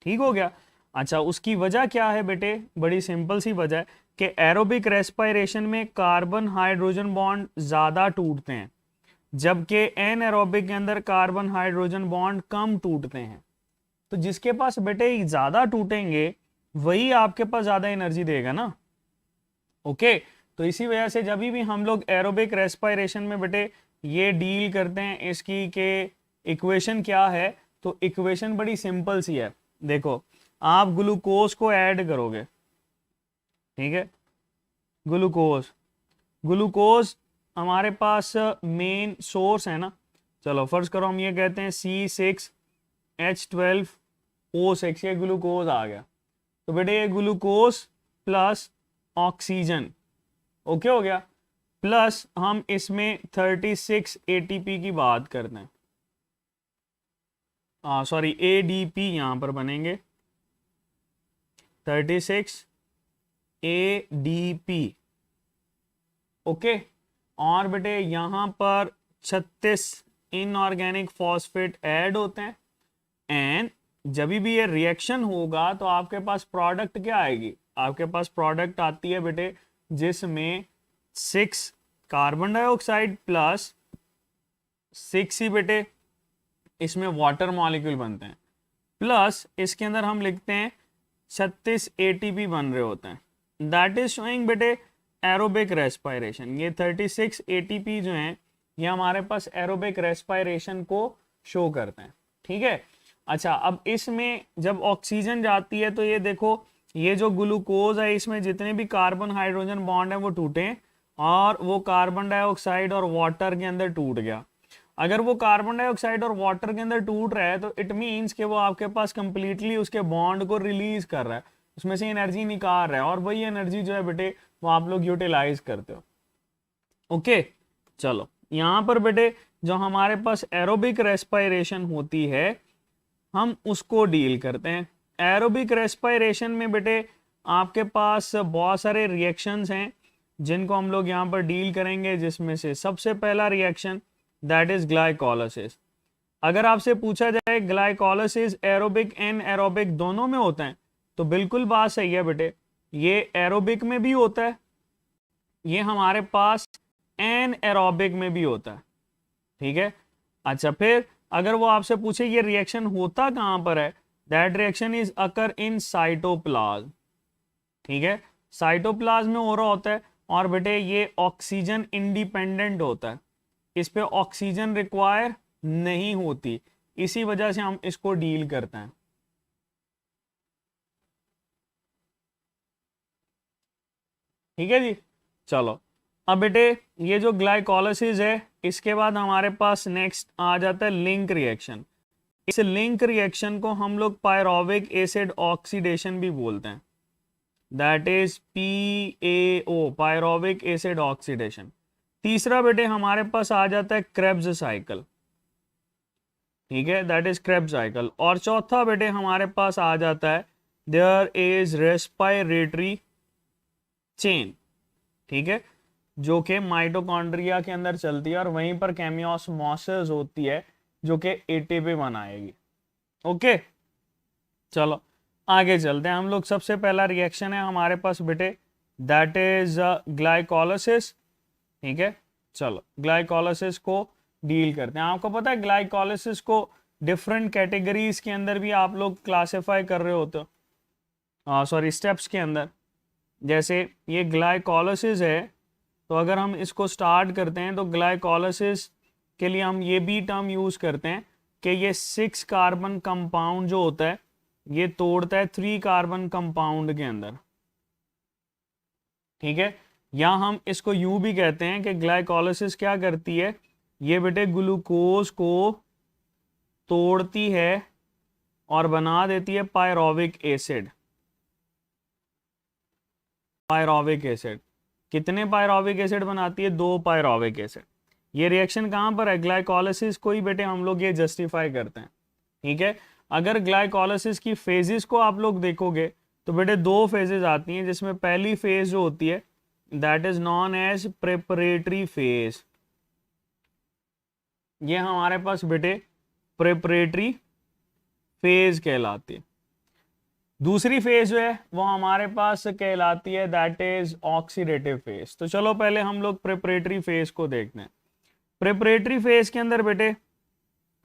ठीक हो गया? अच्छा, उसकी वजह क्या है बेटे? बड़ी सिंपल सी वजह है कि एरोबिक रेस्पिरेशन में कार्बन हाइड्रोजन बॉन्ड ज़्यादा टूटते हैं, जबकि एन एरोबिक के अंदर कार्बन हाइड्रोजन बॉन्ड कम टूटते हैं। तो जिसके पास बेटे ज़्यादा टूटेंगे वही आपके पास ज़्यादा एनर्जी देगा ना। ओके, तो इसी वजह से जब भी हम लोग एरोबिक रेस्पिरेशन में बेटे ये डील करते हैं इसकी के इक्वेशन क्या है, तो इक्वेशन बड़ी सिंपल सी है। देखो, आप ग्लूकोज को ऐड करोगे, ठीक है, ग्लूकोज ग्लूकोज हमारे पास मेन सोर्स है ना। चलो फर्ज करो हम ये कहते हैं C6H12O6, ये ग्लूकोज आ गया। तो बेटे ये ग्लूकोज प्लस ऑक्सीजन, ओके हो गया, प्लस हम इसमें 36 ATP की बात करते हैं, सॉरी ADP यहां पर बनेंगे 36 ADP। ओके, और बेटे यहां पर 36 इनऑर्गेनिक फॉस्फेट ऐड होते हैं, एंड जब भी ये रिएक्शन होगा तो आपके पास प्रोडक्ट क्या आएगी? आपके पास प्रोडक्ट आती है बेटे जिसमें 6 कार्बन डाइऑक्साइड प्लस 6 ही बेटे इसमें वाटर मॉलिक्यूल बनते हैं, प्लस इसके अंदर हम लिखते हैं 36 ATP बन रहे होते हैं। दैट इज शोइंग बेटे एरोबिक रेस्पिरेशन। ये 36 ATP जो हैं ये हमारे पास एरोबिक रेस्पिरेशन को शो करते हैं। ठीक है, अच्छा अब इसमें जब ऑक्सीजन जाती है तो ये देखो, ये जो ग्लूकोज है इसमें जितने भी कार्बन हाइड्रोजन बॉन्ड है वो टूटे और वो कार्बन डाइऑक्साइड और वाटर के अंदर टूट गया। अगर वो कार्बन डाइऑक्साइड और वाटर के अंदर टूट रहा है तो इट मीन्स कि वो आपके पास कंप्लीटली उसके बॉन्ड को रिलीज कर रहा है, उसमें से एनर्जी निकाल रहा है, और वही एनर्जी जो है बेटे वो आप लोग यूटिलाइज करते हो। ओके, चलो यहाँ पर बेटे जो हमारे पास एरोबिक रेस्पिरेशन होती है हम उसको डील करते हैं। एरोबिक रेस्पिरेशन में बेटे आपके पास बहुत सारे रिएक्शंस हैं जिनको हम लोग यहाँ पर डील करेंगे, जिसमें से सबसे पहला रिएक्शन दैट इज ग्लाइकोलाइसिस। अगर आपसे पूछा जाए ग्लाइकोलाइसिस एरोबिक एन एरोबिक दोनों में होता है तो बिल्कुल बात सही है बेटे, ये एरोबिक में भी होता है, ये हमारे पास एन एरोबिक में भी होता है। ठीक है, अच्छा फिर अगर वो आपसे पूछे ये रिएक्शन होता कहां पर है, that reaction is occur in cytoplasm. ठीक है, साइटोप्लाज्म में हो रहा होता है, और बेटे ये ऑक्सीजन इंडिपेंडेंट होता है, इस पे ऑक्सीजन रिक्वायर नहीं होती, इसी वजह से हम इसको डील करते हैं। ठीक है जी, चलो अब बेटे ये जो ग्लाइकोलाइसिस है इसके बाद हमारे पास नेक्स्ट आ जाता है लिंक रिएक्शन। इस लिंक रिएक्शन को हम लोग पायरोविक एसिड ऑक्सीडेशन भी बोलते हैं। That is PAO, pyruvic acid oxidation. तीसरा बेटे हमारे पास आ जाता है क्रेब्स साइकिल, ठीक है, दैट इज क्रेब्स साइकिल। और चौथा बेटे हमारे पास आ जाता है देयर इज रेस्पिरेटरी चेन, ठीक है, जो कि माइटोकॉन्ड्रिया के अंदर चलती है और वहीं पर केमियोस्मोसिस होती है जो कि एटीपी बनाएगी। ओके, चलो आगे चलते हैं हम लोग। सबसे पहला रिएक्शन है हमारे पास बेटे, दैट इज ग्लाइकोलाइसिस, ठीक है। चलो ग्लाइकोलाइसिस को डील करते हैं। आपको पता है ग्लाइकोलाइसिस को डिफरेंट कैटेगरीज के अंदर भी आप लोग क्लासिफाई कर रहे होते हो, सॉरी स्टेप्स के अंदर। जैसे ये ग्लाइकोलाइसिस है, तो अगर हम इसको स्टार्ट करते हैं तो ग्लाइकोलाइसिस के लिए हम ये भी टर्म यूज करते हैं कि ये 6 कार्बन कंपाउंड जो होता है ये तोड़ता है 3 कार्बन कंपाउंड के अंदर, ठीक है। या हम इसको यूं भी कहते हैं कि ग्लाइकोलाइसिस क्या करती है, ये बेटे ग्लूकोज को तोड़ती है और बना देती है पायरोविक एसिड। पायरोविक एसिड कितने पायरोविक एसिड बनाती है? 2 पायरोविक एसिड। ये रिएक्शन कहाँ पर है? ग्लाइकोलाइसिस को ही बेटे हम लोग ये जस्टिफाई करते हैं, ठीक है। अगर ग्लाइकोलाइसिस की फेजेस को आप लोग देखोगे तो बेटे 2 फेजेस आती हैं, जिसमें पहली फेज जो होती है that is known as preparatory phase. ये हमारे पास बेटे प्रेपरेटरी फेज कहलाती है। दूसरी फेज जो है वो हमारे पास कहलाती है दैट इज ऑक्सीडेटिव फेज। तो चलो पहले हम लोग प्रेपरेटरी फेज को देखते हैं। प्रेपरेटरी फेज के अंदर बेटे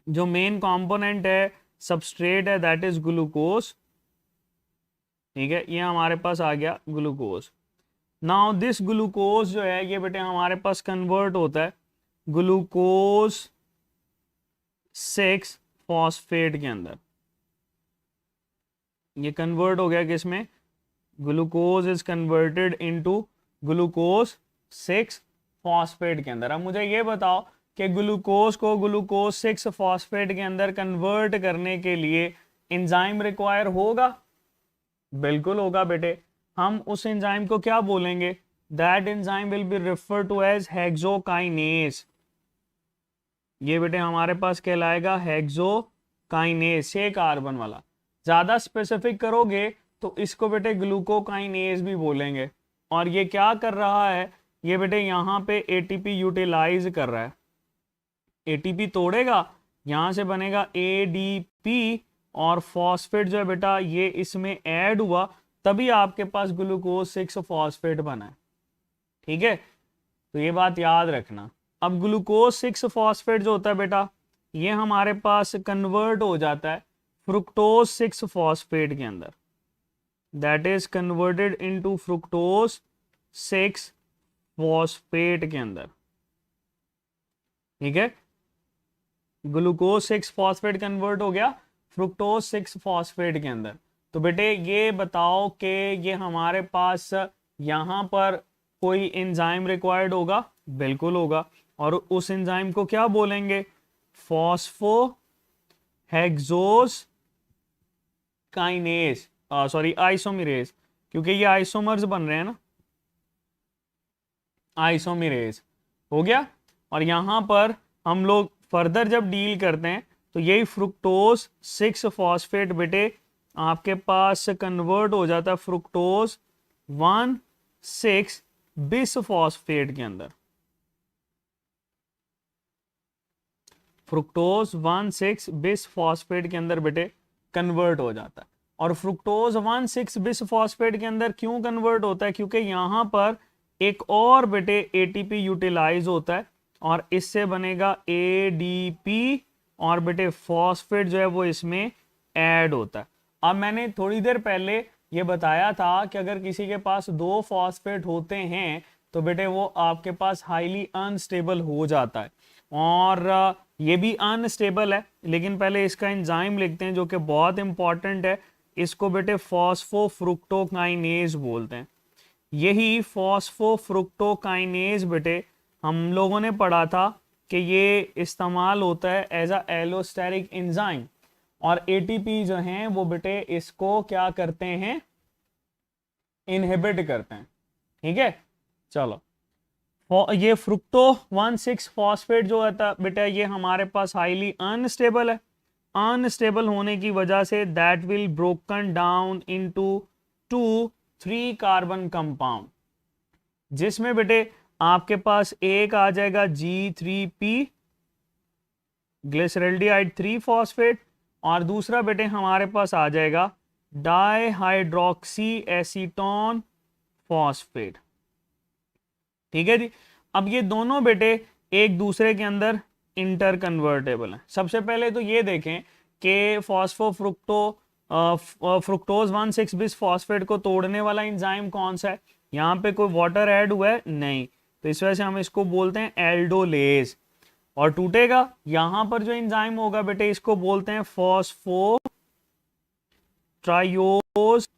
जो मेन कंपोनेंट है सबस्ट्रेट है दैट इज ग्लूकोज, ठीक है। ये हमारे पास आ गया ग्लूकोज। नाउ दिस ग्लूकोज जो है ये बेटे हमारे पास कन्वर्ट होता है ग्लूकोज 6 फॉस्फेट के अंदर। ये कन्वर्ट हो गया किसमें? Glucose is converted into glucose 6 phosphate के अंदर। अब मुझे ये बताओ कि ग्लूकोज को ग्लूकोज 6 फॉस्फेट के अंदर कन्वर्ट करने के लिए एंजाइम रिक्वायर होगा? बिल्कुल होगा बेटे। हम उस एंजाइम को क्या बोलेंगे? That enzyme will be refer to as hexokinase. ये बेटे हमारे पास कहलाएगा हेक्सोकाइनेज, 6 कार्बन वाला। ज्यादा स्पेसिफिक करोगे तो इसको बेटे ग्लूकोकाइनेज भी बोलेंगे। और ये क्या कर रहा है? ये बेटे यहाँ पे एटीपी यूटिलाइज कर रहा है। एटीपी तोड़ेगा, यहाँ से बनेगा एडीपी और फॉस्फेट जो है बेटा ये इसमें ऐड हुआ, तभी आपके पास ग्लूकोज 6 फॉस्फेट बना है, ठीक है। तो ये बात याद रखना। अब ग्लूकोज 6 फॉस्फेट जो होता है बेटा ये हमारे पास कन्वर्ट हो जाता है फ्रुक्टोज 6 फॉस्फेट के अंदर, that is converted into fructose 6 phosphate के अंदर, ठीक है। ग्लूकोज 6 फॉस्फेट कन्वर्ट हो गया फ्रुक्टोज 6 फॉस्फेट के अंदर। तो बेटे ये बताओ कि ये हमारे पास यहाँ पर कोई एंजाइम रिक्वायर्ड होगा? बिल्कुल होगा। और उस एंजाइम को क्या बोलेंगे? Phospho hexose kinase, sorry isomerase, क्योंकि ये आइसोमर्स बन रहे हैं ना, आइसोमेरेज हो गया। और यहां पर हम लोग फर्दर जब डील करते हैं तो यही फ्रुक्टोज 6 फॉस्फेट बेटे आपके पास कन्वर्ट हो जाता है फ्रुक्टोज 1,6 बिस फॉस्फेट के अंदर। फ्रुक्टोज 1,6 बिस फॉस्फेट के अंदर बेटे कन्वर्ट हो जाता है। और फ्रुक्टोज 1,6 बिस फॉस्फेट के अंदर क्यों कन्वर्ट होता है? क्योंकि यहां पर एक और बेटे एटीपी यूटिलाइज होता है और इससे बनेगा एडीपी और बेटे फॉस्फेट जो है वो इसमें ऐड होता है। अब मैंने थोड़ी देर पहले ये बताया था कि अगर किसी के पास 2 फॉस्फेट होते हैं तो बेटे वो आपके पास हाईली अनस्टेबल हो जाता है। और ये भी अनस्टेबल है, लेकिन पहले इसका एंजाइम लिखते हैं जो कि बहुत इंपॉर्टेंट है। इसको बेटे फॉस्फोफ्रुक्टोकाइनेज बोलते हैं। यही फॉस्फोफ्रुक्टोकाइनेज बेटे हम लोगों ने पढ़ा था कि ये इस्तेमाल होता है एज अ एलोस्टेरिक एंजाइम। और एटीपी जो हैं वो बेटे इसको क्या करते हैं? इनहिबिट करते हैं। ठीक है, चलो ये फ्रुक्टो 1,6 फॉस्फेट जो होता बेटा ये हमारे पास हाईली अनस्टेबल है। अनस्टेबल होने की वजह say that will broken down into 2-3 carbon compound, जिसमें बेटे आपके पास एक आ जाएगा G3P ग्लिसरल्डिहाइड 3 फॉस्फेट, और दूसरा बेटे हमारे पास आ जाएगा डाईहाइड्रोक्सी एसीटोन फॉस्फेट। ठीक है जी। अब ये दोनों बेटे एक दूसरे के अंदर इंटर कन्वर्टेबल हैं। सबसे पहले तो ये देखें कि फ्रुक्टोज 1,6 बिस फॉस्फेट को तोड़ने वाला एंजाइम कौन सा है। यहाँ पे कोई वाटर ऐड हुआ है नहीं, तो इस वजह से हम इसको बोलते हैं एल्डोलेज। और टूटेगा यहां पर जो एंजाइम होगा बेटे इसको बोलते हैं फॉस्फोट्रायोज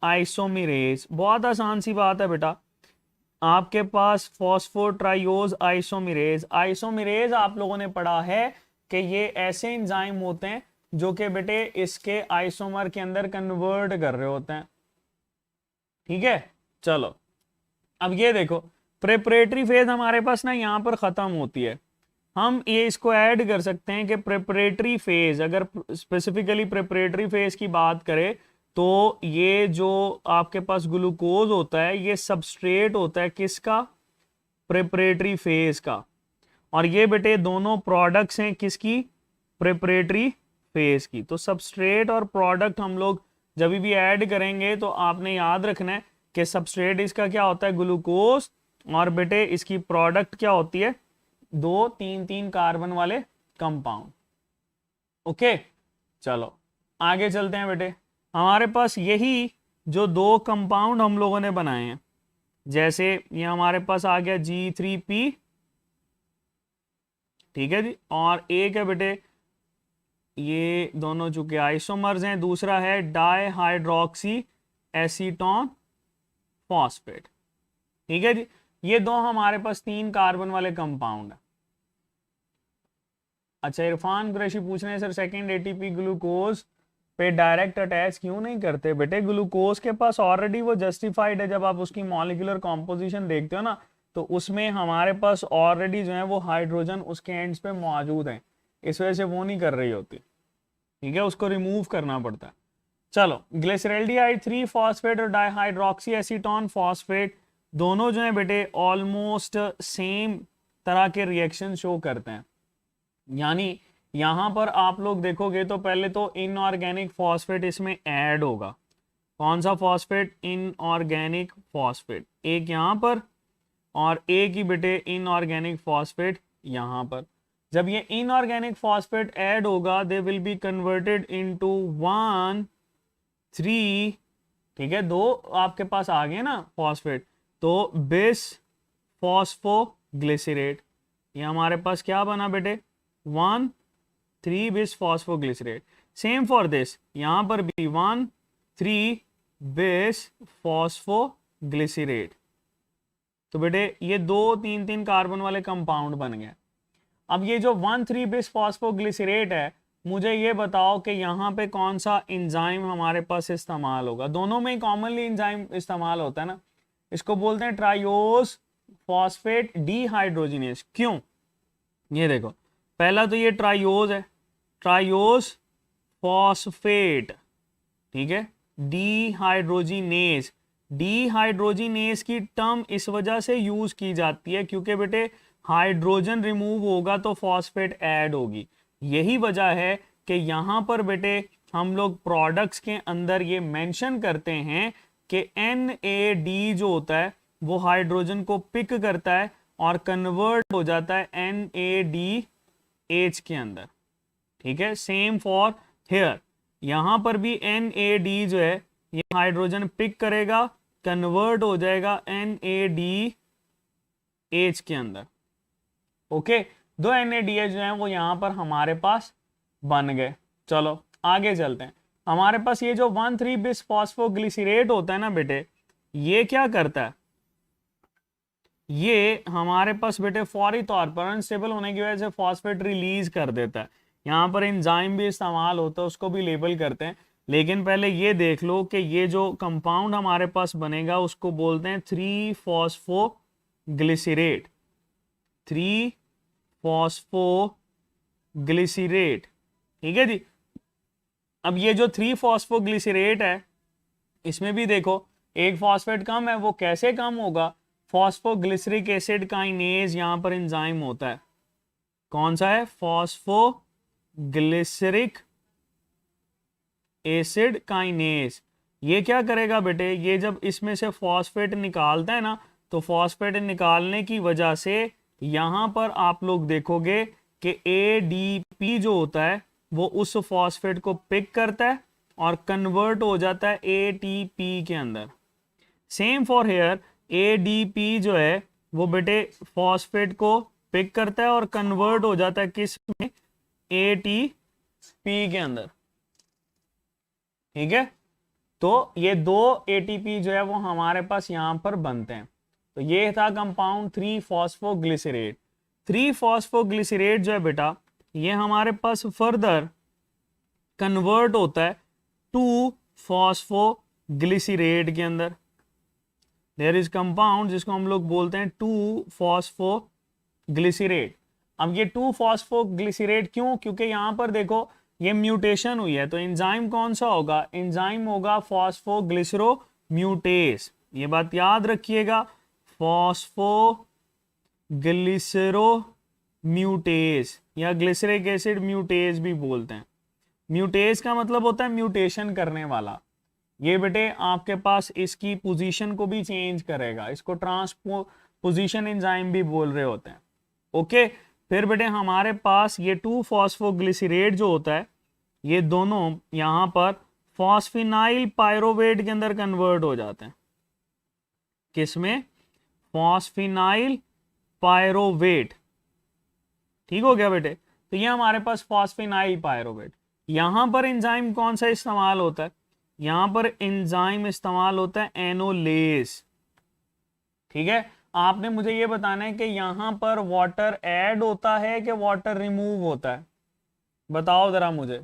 आइसोमेरेज। बहुत आसान सी बात है बेटा, आपके पास फॉस्फोट्रायोज आइसोमेरेज। आइसोमेरेज आप लोगों ने पढ़ा है कि ये ऐसे एंजाइम होते हैं जो कि बेटे इसके आइसोमर के अंदर कन्वर्ट कर रहे होते हैं। ठीक है, चलो अब ये देखो प्रेपरेटरी फेज हमारे पास ना यहाँ पर खत्म होती है। हम ये इसको ऐड कर सकते हैं कि प्रेपरेटरी फेज, अगर स्पेसिफिकली प्रेपरेटरी फेज की बात करें तो ये जो आपके पास ग्लूकोज होता है ये सबस्ट्रेट होता है किसका, प्रेपरेटरी फेज का। और ये बेटे दोनों प्रोडक्ट्स हैं किसकी, प्रेपरेटरी फेज की। तो सबस्ट्रेट और प्रोडक्ट हम लोग जब भी ऐड करेंगे तो आपने याद रखना है कि सबस्ट्रेट इसका क्या होता है, ग्लूकोज, और बेटे इसकी प्रोडक्ट क्या होती है, 2-3-3 कार्बन वाले कंपाउंड। ओके, चलो आगे चलते हैं बेटे। हमारे पास यही जो दो कंपाउंड हम लोगों ने बनाए हैं, जैसे ये हमारे पास आ गया G3P, ठीक है जी, और एक है बेटे ये दोनों चूंकि आइसोमर्स हैं, दूसरा है डाईहाइड्रोक्सी एसीटोन फॉस्फेट। ठीक है जी, ये दो हमारे पास 3 कार्बन वाले कंपाउंड है। अच्छा, इरफान कुरैशी पूछ रहे हैं सर सेकंड एटीपी ग्लूकोज पे डायरेक्ट अटैच क्यों नहीं करते। बेटे ग्लूकोज के पास ऑलरेडी वो जस्टिफाइड है, जब आप उसकी मॉलिक्यूलर कॉम्पोजिशन देखते हो ना तो उसमें हमारे पास ऑलरेडी जो है वो हाइड्रोजन उसके एंड्स पे मौजूद है, इस वजह से वो नहीं कर रही होती। ठीक है, उसको रिमूव करना पड़ता है। चलो ग्लिसरल्डिहाइड 3 फॉस्फेट और डाईहाइड्रोक्सी एसीटोन फॉस्फेट दोनों जो है बेटे ऑलमोस्ट सेम तरह के रिएक्शन शो करते हैं। यानी यहां पर आप लोग देखोगे तो पहले तो इनऑर्गेनिक फॉस्फेट इसमें ऐड होगा। कौन सा फॉस्फेट, इनऑर्गेनिक फॉस्फेट, एक यहां पर और एक ही बेटे इनऑर्गेनिक फॉस्फेट यहां पर। जब ये इनऑर्गेनिक फॉस्फेट ऐड होगा they will be converted into 1,3, ठीक है, दो आपके पास आ गए ना फॉस्फेट, तो बिस फॉस्फोग्लिसरेट, ये हमारे पास क्या बना बेटे 1,3 bis phosphoglycerate. Same for this, यहां पर भी 1,3 बिस फॉस्फोग्लिसरेट। तो बेटे ये 2-3-3 कार्बन वाले कंपाउंड बन गए। अब ये जो 1,3 बिस फॉस्फोग्लिसरेट है, मुझे ये बताओ कि यहाँ पे कौन सा एंजाइम हमारे पास इस्तेमाल होगा। दोनों में कॉमनली एंजाइम इस्तेमाल होता है ना, इसको बोलते हैं ट्रायोज फॉस्फेट डीहाइड्रोजिनेज। क्यों, ये देखो पहला तो ये ट्रायोज है, ट्रायोज फॉस्फेट, ठीक है, डीहाइड्रोजिनेज। डीहाइड्रोजिनेज की टर्म इस वजह से यूज की जाती है क्योंकि बेटे हाइड्रोजन रिमूव होगा तो फॉस्फेट ऐड होगी। यही वजह है कि यहां पर बेटे हम लोग प्रोडक्ट्स के अंदर ये मेंशन करते हैं कि NAD जो होता है वो हाइड्रोजन को पिक करता है और कन्वर्ट हो जाता है NADH के अंदर। ठीक है, सेम फॉर हेयर, यहां पर भी NAD जो है ये हाइड्रोजन पिक करेगा, कन्वर्ट हो जाएगा NADH के अंदर। ओके, दो NADH जो है वो यहां पर हमारे पास बन गए। चलो आगे चलते हैं। हमारे पास ये जो 1,3 बिस फॉस्फोग्लिसरेट होता है ना बेटे, ये क्या करता है, ये हमारे पास बेटे फौरी तौर पर अनस्टेबल होने की वजह से फॉस्फेट रिलीज कर देता है। यहाँ पर एंजाइम भी इस्तेमाल होता है, उसको भी लेबल करते हैं। लेकिन पहले ये देख लो कि ये जो कंपाउंड हमारे पास बनेगा उसको बोलते हैं 3-फॉस्फोग्लिसरेट। 3-फॉस्फोग्लिसरेट, ठीक है जी। अब ये जो 3-फॉस्फोग्लिसरेट है इसमें भी देखो एक फॉस्फेट कम है, वो कैसे कम होगा? फॉस्फोग्लिसरिक एसिड काइनेज यहां पर एंजाइम होता है। कौन सा है? Phosphoglyceric acid kinase. ये क्या करेगा बेटे, ये जब इसमें से फॉस्फेट निकालता है ना, तो फॉस्फेट निकालने की वजह से यहां पर आप लोग देखोगे कि ADP जो होता है वो उस फॉस्फेट को पिक करता है और कन्वर्ट हो जाता है ATP के अंदर। सेम फॉर हेयर, ADP जो है वो बेटे फॉस्फेट को पिक करता है और कन्वर्ट हो जाता है किस में? ATP के अंदर, ठीक है। तो ये दो ATP जो है वो हमारे पास यहां पर बनते हैं। तो ये था कंपाउंड 3-फॉस्फोग्लिसरेट। 3-फॉस्फोग्लिसरेट जो है बेटा ये हमारे पास फर्दर कन्वर्ट होता है 2-फॉस्फोग्लिसरेट के अंदर। देयर इज कंपाउंड जिसको हम लोग बोलते हैं 2-फॉस्फोग्लिसरेट। अब ये 2-फॉस्फोग्लिसरेट क्यों? क्योंकि यहां पर देखो ये म्यूटेशन हुई है, तो एंजाइम कौन सा होगा? एंजाइम होगा फॉस्फोग्लिसरोम्यूटेस। ये बात याद रखिएगा, फॉस्फोग्लिसरोम्यूटेस या ग्लिसरिक एसिड म्यूटेस भी बोलते हैं। म्यूटेस का मतलब होता है म्यूटेशन करने वाला। ये बेटे आपके पास इसकी पोजीशन को भी चेंज करेगा, इसको ट्रांसपोजिशन एंजाइम भी बोल रहे होते हैं। ओके, फिर बेटे हमारे पास ये 2-फॉस्फोग्लिसरेट जो होता है ये दोनों यहां पर फॉस्फिनाइल पायरोवेट के अंदर कन्वर्ट हो जाते हैं। किसमें? फॉस्फिनाइल पायरोवेट। ठीक हो गया बेटे। तो ये हमारे पास फॉस्फिनाइल पायरोवेट। यहां पर एंजाइम कौन सा इस्तेमाल होता है? यहां पर एंजाइम इस्तेमाल होता है एनोलेस। ठीक है, आपने मुझे ये बताना है कि यहां पर वाटर ऐड होता है कि वाटर रिमूव होता है? बताओ जरा मुझे,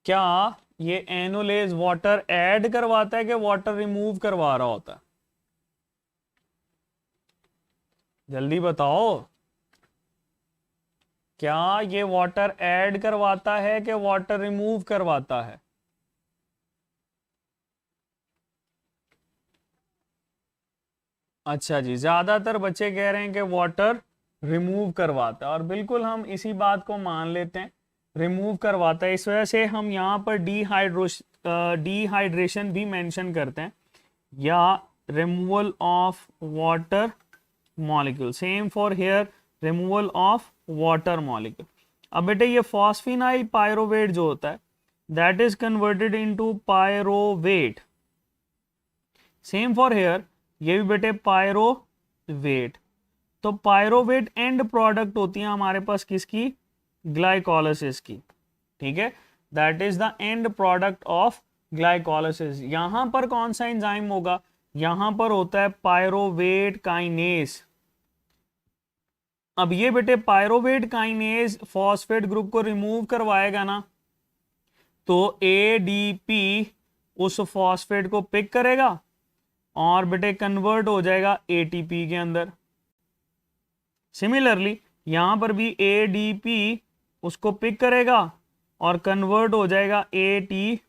क्या ये एनोलेज वाटर ऐड करवाता है कि वाटर रिमूव करवा रहा होता है? जल्दी बताओ, क्या ये वाटर ऐड करवाता है कि वाटर रिमूव करवाता है? अच्छा जी, ज्यादातर बच्चे कह रहे हैं कि वाटर रिमूव करवाता है, और बिल्कुल हम इसी बात को मान लेते हैं, रिमूव करवाता है। इस वजह से हम यहाँ पर डिहाइड्रेशन भी मेंशन करते हैं, या removal of water molecule. Same for here, removal of water molecule. अब बेटे ये फॉस्फिनाइल पायरोवेट जो होता है that is converted into pyruvate. Same for here, ये भी बेटे पायरोवेट। तो पायरोवेट एंड प्रोडक्ट होती है हमारे पास किसकी? ग्लाइकोलाइसिस की। ठीक है, that is the end product of glycolysis. यहां पर कौन सा एंजाइम होगा? यहां पर होता है पायरोवेट काइनेज। अब ये बेटे पायरोवेट काइनेज फॉस्फेट ग्रुप को रिमूव करवाएगा ना, तो ADP उस फॉस्फेट को पिक करेगा और बेटे कन्वर्ट हो जाएगा ATP के अंदर। सिमिलरली यहां पर भी ADP उसको पिक करेगा और कन्वर्ट हो जाएगा ATP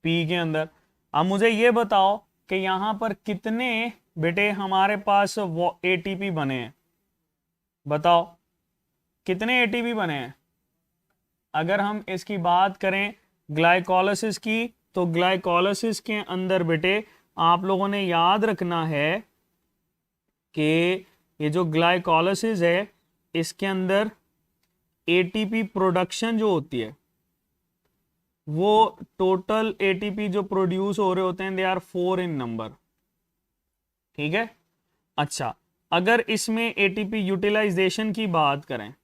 के अंदर। अब मुझे ये बताओ कि यहां पर कितने बेटे हमारे पास ATP बने हैं? बताओ कितने ATP बने हैं? अगर हम इसकी बात करें ग्लाइकोलाइसिस की, तो ग्लाइकोलाइसिस के अंदर बेटे आप लोगों ने याद रखना है कि ये जो ग्लाइकोलाइसिस है इसके अंदर ATP प्रोडक्शन जो होती है, वो टोटल ATP जो प्रोड्यूस हो रहे होते हैं दे आर 4 इन नंबर। ठीक है, अच्छा अगर इसमें ATP यूटिलाइजेशन की बात करें,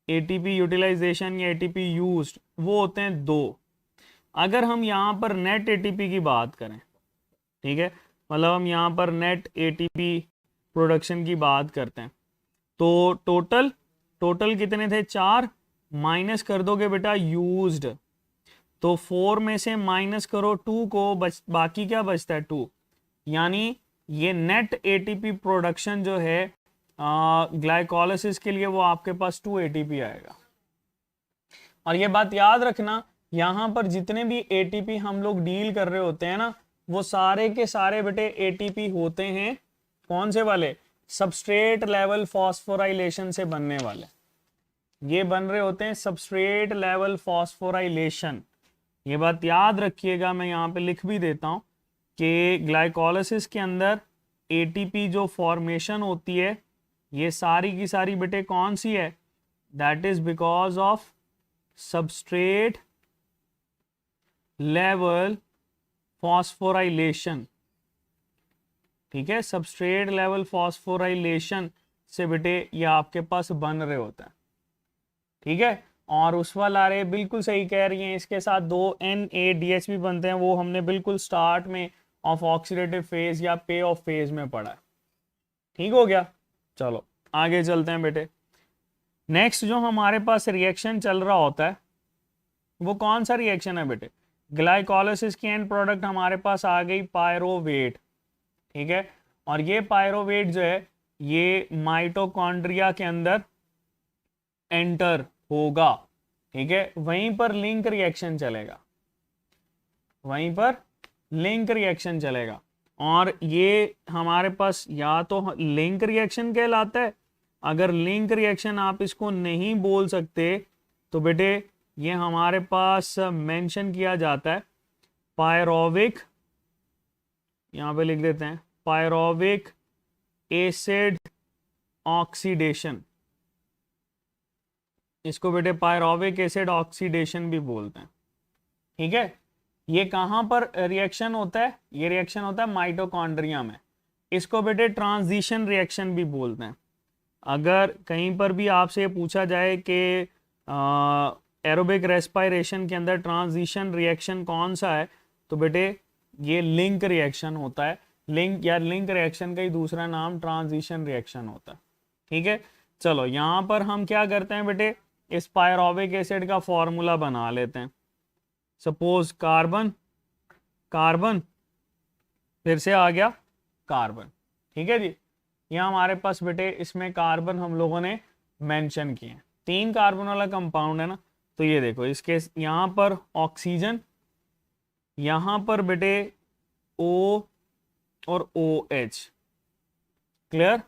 ATP यूटिलाइजेशन या ATP यूज्ड, वो होते हैं 2। अगर हम यहाँ पर नेट ATP की बात करें, ठीक है, मतलब हम यहाँ पर नेट ATP प्रोडक्शन की बात करते हैं, तो टोटल कितने थे? 4। माइनस कर दोगे बेटा यूज्ड, तो 4 में से माइनस करो 2 को, बाकी क्या बचता है 2, यानी ये नेट एटीपी प्रोडक्शन जो है ग्लाइकोलाइसिस के लिए वो आपके पास 2 एटीपी आएगा। और ये बात याद रखना, यहाँ पर जितने भी एटीपी हम लोग डील कर रहे होते हैं ना, वो सारे के सारे बेटे एटीपी होते हैं कौन से वाले, सबस्ट्रेट लेवल फॉस्फोराइलेशन से बनने वाले। ये बन रहे होते हैं सबस्ट्रेट लेवल फॉस्फोराइलेशन। ये बात याद रखिएगा, मैं यहाँ पे लिख भी देता हूँ कि ग्लाइकोलाइसिस के अंदर एटीपी जो फॉर्मेशन होती है ये सारी की सारी बेटे कौन सी है, that is because of substrate level phosphorylation. ठीक है, सबस्ट्रेट लेवल फॉस्फोराइलेशन से बेटे ये आपके पास बन रहे होता है। ठीक है, और उस वाला रहे बिल्कुल सही कह रही हैं, इसके साथ 2 NADH भी बनते हैं, वो हमने बिल्कुल स्टार्ट में ऑफ ऑक्सीडेटिव फेज या पे ऑफ फेज में पढ़ा है। ठीक हो गया, चलो आगे चलते हैं बेटे। नेक्स्ट जो हमारे पास रिएक्शन चल रहा होता है वो कौन सा रिएक्शन है बेटे, ग्लाइकोलाइसिस की एंड प्रोडक्ट हमारे पास आ गई पायरोवेट। ठीक है, और ये पायरोवेट जो है ये माइटोकॉन्ड्रिया के अंदर एंटर होगा। ठीक है, वहीं पर लिंक रिएक्शन चलेगा, वहीं पर लिंक रिएक्शन चलेगा, और ये हमारे पास या तो लिंक रिएक्शन कहलाता है, अगर लिंक रिएक्शन आप इसको नहीं बोल सकते तो बेटे ये हमारे पास मेंशन किया जाता है पायरोविक, यहाँ पे लिख देते हैं पायरोविक एसिड ऑक्सीडेशन। इसको बेटे पायरोविक एसिड ऑक्सीडेशन भी बोलते हैं। ठीक है, ये कहाँ पर रिएक्शन होता है, ये रिएक्शन होता है माइटोकॉन्ड्रिया में। इसको बेटे ट्रांजिशन रिएक्शन भी बोलते हैं। अगर कहीं पर भी आपसे पूछा जाए कि एरोबिक रेस्पिरेशन के अंदर ट्रांजिशन रिएक्शन कौन सा है, तो बेटे ये लिंक रिएक्शन होता है। लिंक या लिंक रिएक्शन का ही दूसरा नाम ट्रांजिशन रिएक्शन होता है। ठीक है, चलो यहाँ पर हम क्या करते हैं बेटे, इस पायरोविक एसिड का फॉर्मूला बना लेते हैं। सपोज कार्बन कार्बन फिर से आ गया कार्बन। ठीक है जी, यहाँ हमारे पास बेटे इसमें कार्बन हम लोगों ने मेंशन किए हैं, 3 कार्बन वाला कंपाउंड है ना, तो ये देखो इसके यहाँ पर ऑक्सीजन, यहाँ पर बेटे O और OH, क्लियर,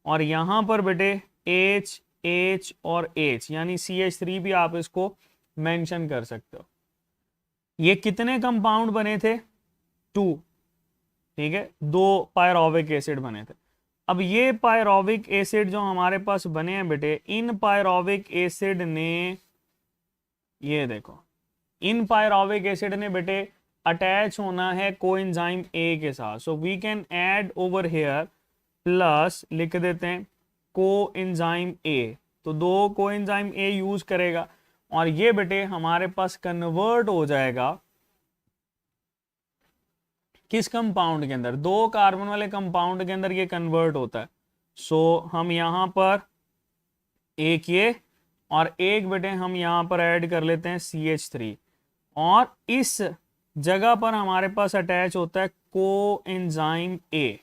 और यहाँ पर बेटे H H और H यानी CH3 भी आप इसको मेंशन कर सकते हो। ये कितने कंपाउंड बने थे, 2। ठीक है, 2 पायरोविक एसिड बने थे। अब ये पायरोविक एसिड जो हमारे पास बने हैं बेटे, इन पायरोविक एसिड ने, ये देखो इन पायरोविक एसिड ने बेटे अटैच होना है कोएंजाइम ए के साथ। So we can add over here plus लिख देते हैं कोएंजाइम ए, तो 2 कोएंजाइम ए यूज करेगा, और ये बेटे हमारे पास कन्वर्ट हो जाएगा किस कंपाउंड के अंदर, 2 कार्बन वाले कंपाउंड के अंदर ये कन्वर्ट होता है। सो हम यहाँ पर एक ये और एक बेटे हम यहाँ पर ऐड कर लेते हैं CH3, और इस जगह पर हमारे पास अटैच होता है कोएंजाइम ए।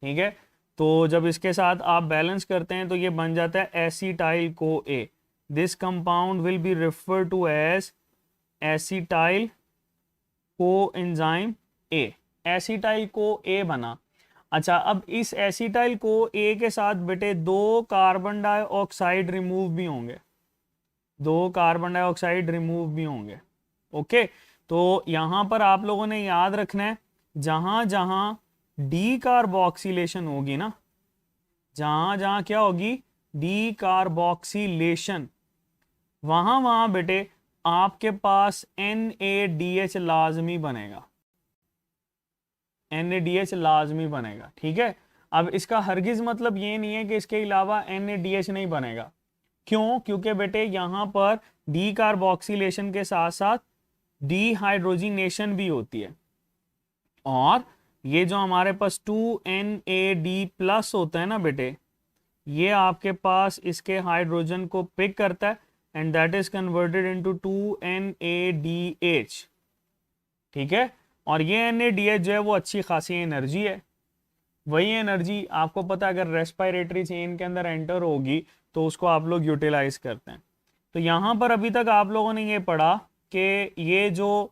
ठीक है, तो जब इसके साथ आप बैलेंस करते हैं तो ये बन जाता है acetyl co A. This compound will be refer to as acetyl coenzyme A. Acetyl co A बना। अच्छा, अब इस एसिटाइल को ए के साथ बेटे 2 कार्बन डाइऑक्साइड रिमूव भी होंगे, 2 कार्बन डाइऑक्साइड रिमूव भी होंगे। ओके, तो यहां पर आप लोगों ने याद रखना है, जहां जहां डी कार्बोक्सिलेशन होगी ना, जहां जहां क्या होगी, डी कार्बोक्सिलेशन, वहां वहां बेटे आपके पास NADH लाजमी बनेगा, NADH लाजमी बनेगा। ठीक है, अब इसका हरगिज मतलब ये नहीं है कि इसके अलावा NADH नहीं बनेगा। क्यों? क्योंकि बेटे यहाँ पर डी कार्बोक्सिलेशन के साथ साथ डिहाइड्रोजिनेशन भी होती है, और ये जो हमारे पास 2NAD+ होता है ना बेटे, ये आपके पास इसके हाइड्रोजन को पिक करता है, and that is converted into 2NADH, ठीक है। और ये NADH जो है वो अच्छी खासी एनर्जी है। वही एनर्जी आपको पता है अगर रेस्पिरेटरी चेन के अंदर एंटर होगी तो उसको आप लोग यूटिलाइज करते हैं। तो यहाँ पर अभी तक आप लोगों ने ये पढ़ा कि ये जो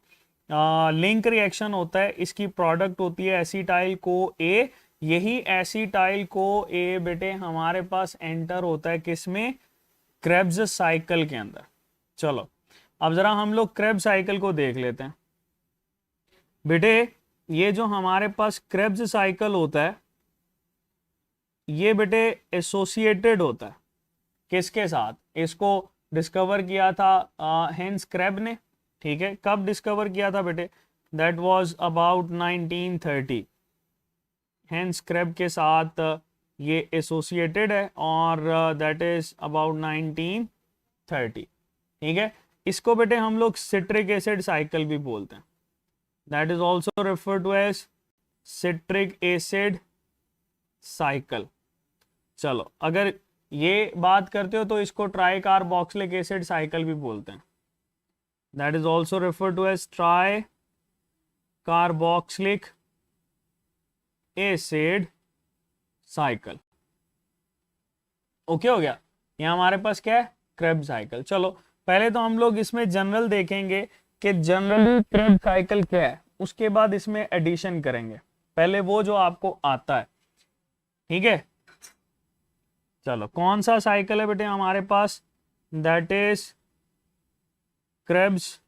लिंक रिएक्शन होता है इसकी प्रोडक्ट होती है एसिटाइल को ए। यही एसिटाइल को ए बेटे हमारे पास एंटर होता है किसमें, क्रेब्स साइकिल के अंदर। चलो अब जरा हम लोग क्रेब्स साइकिल को देख लेते हैं। बेटे ये जो हमारे पास क्रेब्स साइकिल होता है ये बेटे एसोसिएटेड होता है किसके साथ, इसको डिस्कवर किया था हेंस क्रेब ने, ठीक है। कब डिस्कवर किया था बेटे, that was about 1930। Hence Kreb के साथ ये एसोसिएटेड है और दैट इज अबाउट 1930, ठीक है। इसको बेटे हम लोग सिट्रिक एसिड साइकिल भी बोलते हैं, that is also refer to as citric acid cycle. चलो अगर ये बात करते हो तो इसको ट्राई कार्बोक्सिलिक एसिड साइकिल भी बोलते हैं, that is also refer to as tricarboxylic acid cycle. Okay हो गया, ये हमारे पास क्या है, क्रेब साइकिल। चलो पहले तो हम लोग इसमें जनरल देखेंगे कि जनरली क्रेब साइकिल क्या है, उसके बाद इसमें एडिशन करेंगे, पहले वो जो आपको आता है, ठीक है। चलो कौन सा साइकिल है बेटे हमारे पास, दैट इज क्रेब्स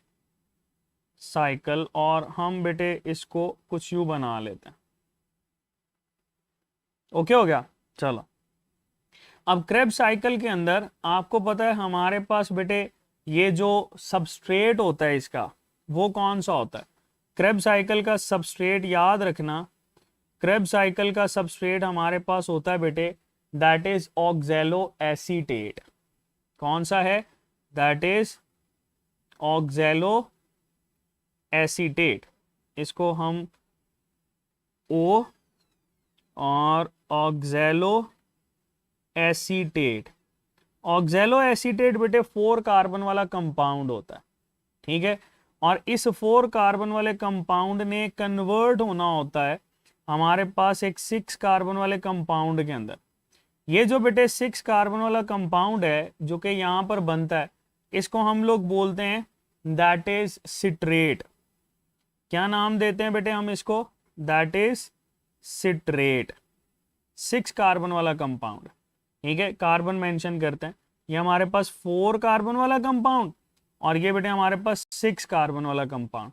साइकिल। और हम बेटे इसको कुछ यूं बना लेते हैं, ओके हो गया। चलो अब क्रेब साइकिल के अंदर आपको पता है हमारे पास बेटे ये जो सबस्ट्रेट होता है इसका वो कौन सा होता है, क्रेब साइकिल का सबस्ट्रेट याद रखना, क्रेब साइकिल का सबस्ट्रेट हमारे पास होता है बेटे दैट इज ऑक्सैलो एसीटेट। कौन सा है, दैट इज ऑक्सैलो एसीटेट। इसको हम O और ऑक्सैलो एसीटेट, ऑक्सैलो एसीटेट बेटे 4 कार्बन वाला कंपाउंड होता है, ठीक है। और इस 4 कार्बन वाले कंपाउंड ने कन्वर्ट होना होता है हमारे पास एक 6 कार्बन वाले कंपाउंड के अंदर। ये जो बेटे 6 कार्बन वाला कंपाउंड है जो कि यहाँ पर बनता है इसको हम लोग बोलते हैं दैट इज सिट्रेट। क्या नाम देते हैं बेटे हम इसको, दैट इज सिट्रेट। 6 कार्बन वाला कंपाउंड, ठीक है। कार्बन मेंशन करते हैं, ये हमारे पास 4 कार्बन वाला कंपाउंड और ये बेटे हमारे पास 6 कार्बन वाला कंपाउंड।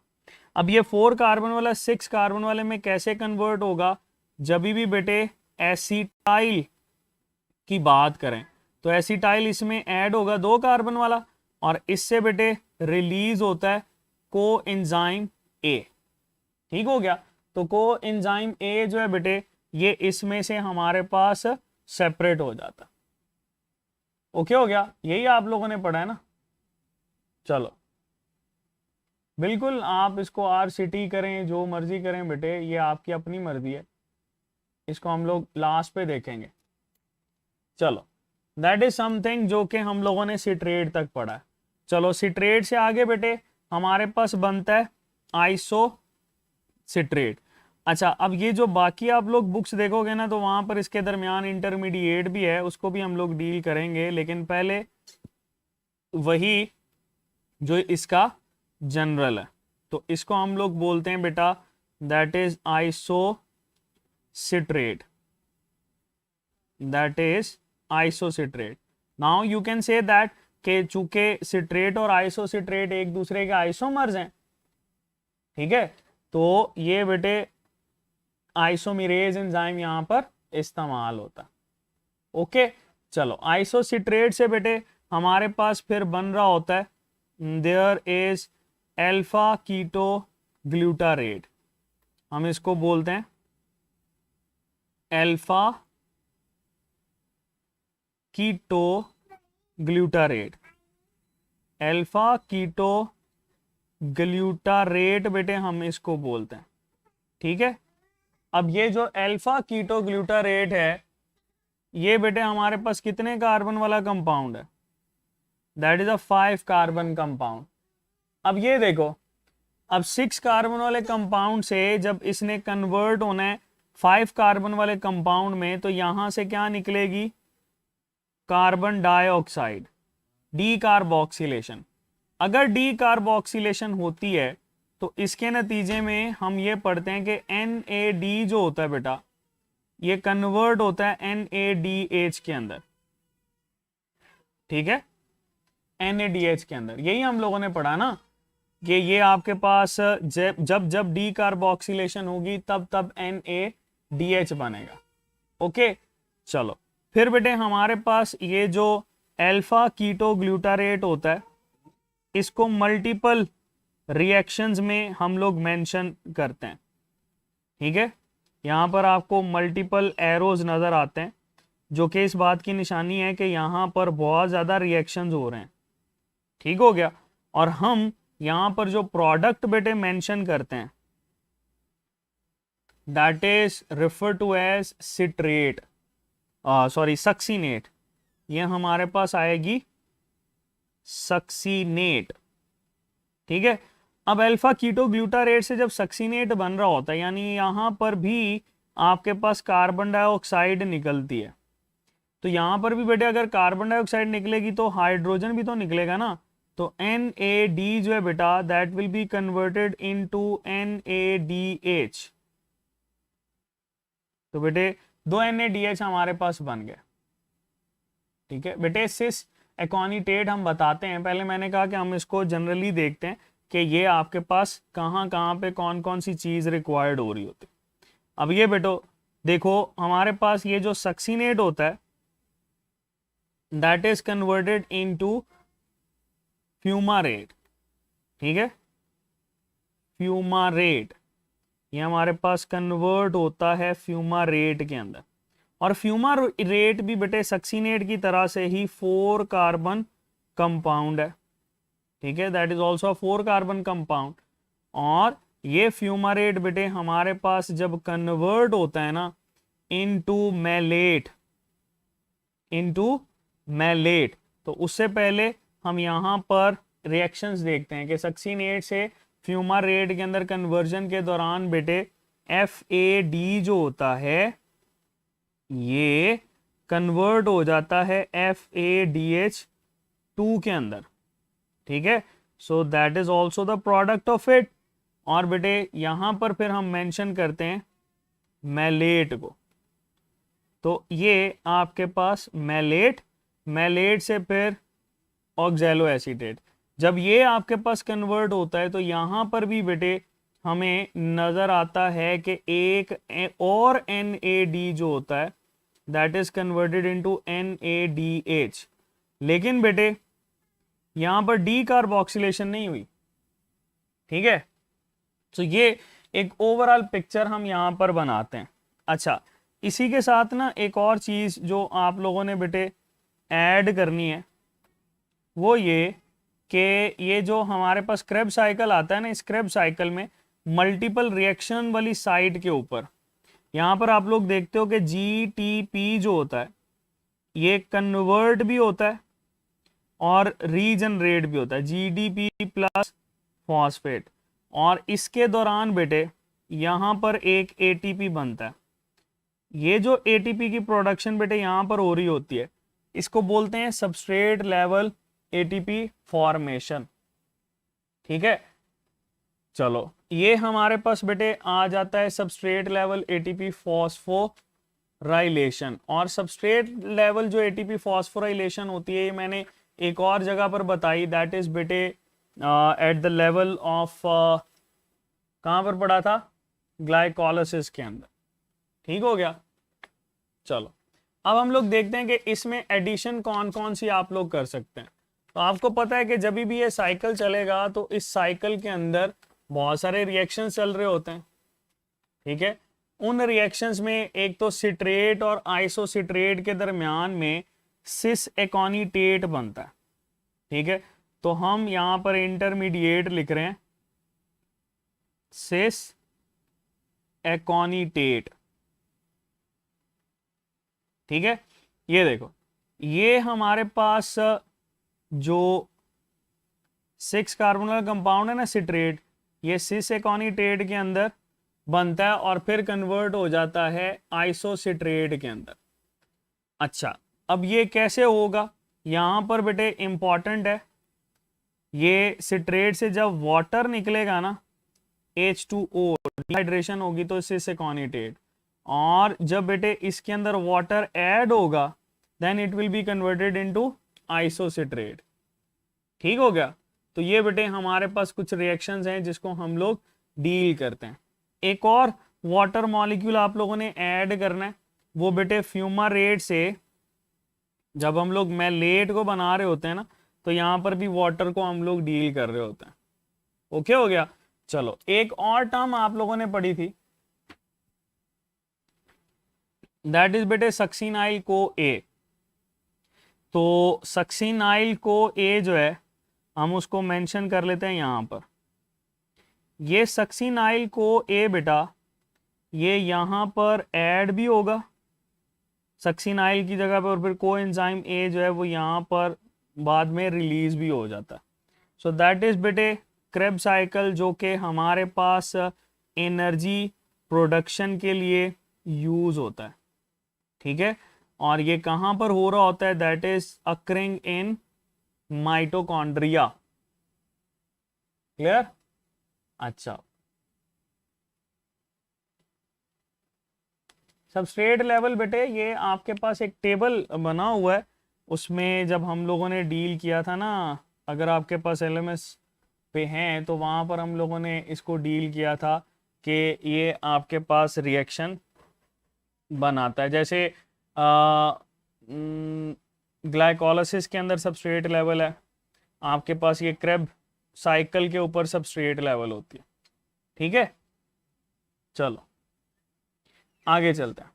अब ये 4 कार्बन वाला 6 कार्बन वाले में कैसे कन्वर्ट होगा, जब भी बेटे एसिटाइल की बात करें तो एसिटाइल इसमें ऐड होगा 2 कार्बन वाला और इससे बेटे रिलीज होता है को एंजाइम ए, ठीक हो गया। तो को एंजाइम ए जो है बेटे ये इसमें से हमारे पास सेपरेट हो जाता, ओके हो गया। यही आप लोगों ने पढ़ा है ना। चलो बिल्कुल आप इसको RCT करें जो मर्जी करें बेटे, ये आपकी अपनी मर्जी है, इसको हम लोग लास्ट पे देखेंगे। चलो दैट इज समथिंग जो कि हम लोगों ने सिट्रेट तक पढ़ा है। चलो सिट्रेट से आगे बेटे हमारे पास बनता है आइसो सिट्रेट। अच्छा अब ये जो बाकी आप लोग बुक्स देखोगे ना तो वहां पर इसके दरमियान इंटरमीडिएट भी है, उसको भी हम लोग डील करेंगे, लेकिन पहले वही जो इसका जनरल है तो इसको हम लोग बोलते हैं बेटा that is iso citrate, that is isocitrate. Now you can say that कि चूंकि सिट्रेट और आइसोसिट्रेट एक दूसरे के आइसोमर्स हैं, ठीक है, तो ये बेटे आइसोमेरेज एंजाइम यहां पर इस्तेमाल होता, ओके। चलो आइसोसिट्रेट से बेटे हमारे पास फिर बन रहा होता है there is alpha ketoglutarate, हम इसको बोलते हैं alpha ketoglutarate. Alpha ketoglutarate बेटे हम इसको बोलते हैं, ठीक है। अब ये जो अल्फा कीटो ग्लूटारेट है ये बेटे हमारे पास कितने कार्बन वाला कंपाउंड है, that is a 5 carbon compound. अब ये देखो, अब 6 कार्बन वाले कंपाउंड से जब इसने कन्वर्ट होना है 5 कार्बन वाले कंपाउंड में, तो यहां से क्या निकलेगी, कार्बन डाइऑक्साइड, डी कार्बोक्सिलेशन। अगर डी कार्बोक्सिलेशन होती है तो इसके नतीजे में हम ये पढ़ते हैं कि NAD जो होता है बेटा, ये कन्वर्ट होता है NADH के अंदर, ठीक है, NADH के अंदर। यही हम लोगों ने पढ़ा ना कि ये आपके पास जब जब डी कार्बोक्सिलेशन होगी तब तब NADH बनेगा। ओके, चलो फिर बेटे हमारे पास ये जो अल्फा कीटो ग्लूटारेट होता है, इसको मल्टीपल रिएक्शंस में हम लोग मेंशन करते हैं, ठीक है। यहाँ पर आपको मल्टीपल एरोज नजर आते हैं, जो कि इस बात की निशानी है कि यहाँ पर बहुत ज़्यादा रिएक्शंस हो रहे हैं, ठीक हो गया। और हम यहाँ पर जो प्रोडक्ट बेटे मेंशन करते हैं, that is refer to as citrate, sorry succinate, ये हमारे पास आएगी सक्सीनेट, ठीक है। अब अल्फा कीटो ग्लूटारेट से जब सक्सीनेट बन रहा होता है, यानी यहां पर भी आपके पास कार्बन डाइऑक्साइड निकलती है, तो यहां पर भी बेटे अगर कार्बन डाइऑक्साइड निकलेगी तो हाइड्रोजन भी तो निकलेगा ना। तो NAD जो है बेटा, that will be converted into NADH। तो बेटे 2 NADH हमारे पास बन गए, ठीक है। बेटे सिस एकोनिटेट हम बताते हैं, पहले मैंने कहा कि हम इसको जनरली देखते हैं कि ये आपके पास कहाँ कहाँ पे कौन कौन सी चीज रिक्वायर्ड हो रही होती। अब ये बेटो देखो, हमारे पास ये जो सक्सीनेट होता है, दैट इज कन्वर्टेड इनटू फ्यूमारेट, ठीक है, फ्यूमारेट, ये हमारे पास कन्वर्ट होता है फ्यूमारेट के अंदर। और फ्यूमारेट भी बेटे सक्सीनेट की तरह से ही 4 कार्बन कंपाउंड है, ठीक है, that is also 4 carbon compound. और ये फ्यूमारेट बेटे हमारे पास जब कन्वर्ट होता है ना इनटू मैलेट, तो उससे पहले हम यहाँ पर रिएक्शंस देखते हैं कि सक्सीनेट से फ्यूमारेट के अंदर कन्वर्जन के दौरान बेटे FAD जो होता है ये कन्वर्ट हो जाता है FADH2 के अंदर, ठीक है। So that is also the product of it. और बेटे यहां पर फिर हम मेंशन करते हैं मैलेट को, तो ये आपके पास मैलेट से फिर ऑक्सैलो एसीटेट, जब ये आपके पास कन्वर्ट होता है तो यहां पर भी बेटे हमें नजर आता है कि एक और NAD जो होता है that is converted into NADH। लेकिन बेटे यहां पर डी कार्बोक्सिलेशन नहीं हुई, ठीक है। तो ये एक ओवरऑल पिक्चर हम यहां पर बनाते हैं। अच्छा, इसी के साथ ना एक और चीज जो आप लोगों ने बेटे ऐड करनी है, वो ये कि ये जो हमारे पास क्रेब साइकिल आता है ना, इस क्रेब साइकिल में मल्टीपल रिएक्शन वाली साइड के ऊपर यहाँ पर आप लोग देखते हो कि GTP जो होता है ये कन्वर्ट भी होता है और रीजनरेट भी होता है, GDP प्लस फॉस्फेट। और इसके दौरान बेटे यहाँ पर एक ATP बनता है। ये जो ATP की प्रोडक्शन बेटे यहाँ पर हो रही होती है, इसको बोलते हैं सबस्ट्रेट लेवल ATP फॉर्मेशन, ठीक है। चलो ये हमारे पास बेटे आ जाता है सबस्ट्रेट लेवल ATP फॉस्फोराइलेशन। और सबस्ट्रेट लेवल जो ATP फॉस्फोराइलेशन होती है, ये मैंने एक और जगह पर बताई, दैट इज बेटे एट द लेवल ऑफ, कहाँ पर पढ़ा था, ग्लाइकोलाइसिस के अंदर, ठीक हो गया। चलो अब हम लोग देखते हैं कि इसमें एडिशन कौन कौन सी आप लोग कर सकते हैं। तो आपको पता है कि जब भी ये साइकिल चलेगा तो इस साइकिल के अंदर बहुत सारे रिएक्शंस चल रहे होते हैं, ठीक है। उन रिएक्शंस में एक तो सिट्रेट और आइसोसिट्रेट के दरमियान में सिस एकोनिटेट बनता है, ठीक है। तो हम यहां पर इंटरमीडिएट लिख रहे हैं सिस एकोनिटेट, ठीक है। ये देखो, ये हमारे पास जो 6 कार्बन का कंपाउंड है ना सिट्रेट, ये सिस एकोनिटेट के अंदर बनता है और फिर कन्वर्ट हो जाता है आइसोसिट्रेट के अंदर। अच्छा, अब ये कैसे होगा, यहां पर बेटे इंपॉर्टेंट है, ये सिट्रेट से जब वाटर निकलेगा ना H2O, डिहाइड्रेशन होगी तो सिस एकोनिटेट, और जब बेटे इसके अंदर वाटर ऐड होगा then it will be converted into isocitrate. ठीक हो गया। तो ये बेटे हमारे पास कुछ रिएक्शंस हैं जिसको हम लोग डील करते हैं। एक और वाटर मॉलिक्यूल आप लोगों ने ऐड करना है, वो बेटे फ्यूमारेट से जब हम लोग मैलेट को बना रहे होते हैं ना, तो यहां पर भी वाटर को हम लोग डील कर रहे होते हैं। ओके हो गया। चलो एक और टर्म आप लोगों ने पढ़ी थी, दैट इज बेटे सक्सिनाइल को ए। तो सक्सिनाइल को ए जो है हम उसको मेंशन कर लेते हैं यहां पर। ये सक्सिनाइल को ए बेटा ये यहां पर ऐड भी होगा सक्सिनाइल की जगह पर, और फिर कोएंजाइम ए जो है वो यहां पर बाद में रिलीज भी हो जाता है। सो दैट इज बेटे क्रेब्स साइकिल, जो कि हमारे पास एनर्जी प्रोडक्शन के लिए यूज होता है। ठीक है, और ये कहां पर हो रहा होता है, that is occurring in mitochondria. Clear. अच्छा, सबस्ट्रेट लेवल बेटे ये आपके पास एक टेबल बना हुआ है, उसमें जब हम लोगों ने डील किया था ना, अगर आपके पास एलएमएस पे हैं तो वहां पर हम लोगों ने इसको डील किया था कि ये आपके पास रिएक्शन बनाता है। जैसे ग्लाइकोलाइसिस के अंदर सबस्ट्रेट लेवल है, आपके पास ये क्रेब साइकिल के ऊपर सबस्ट्रेट लेवल होती है। ठीक है, चलो आगे चलते हैं।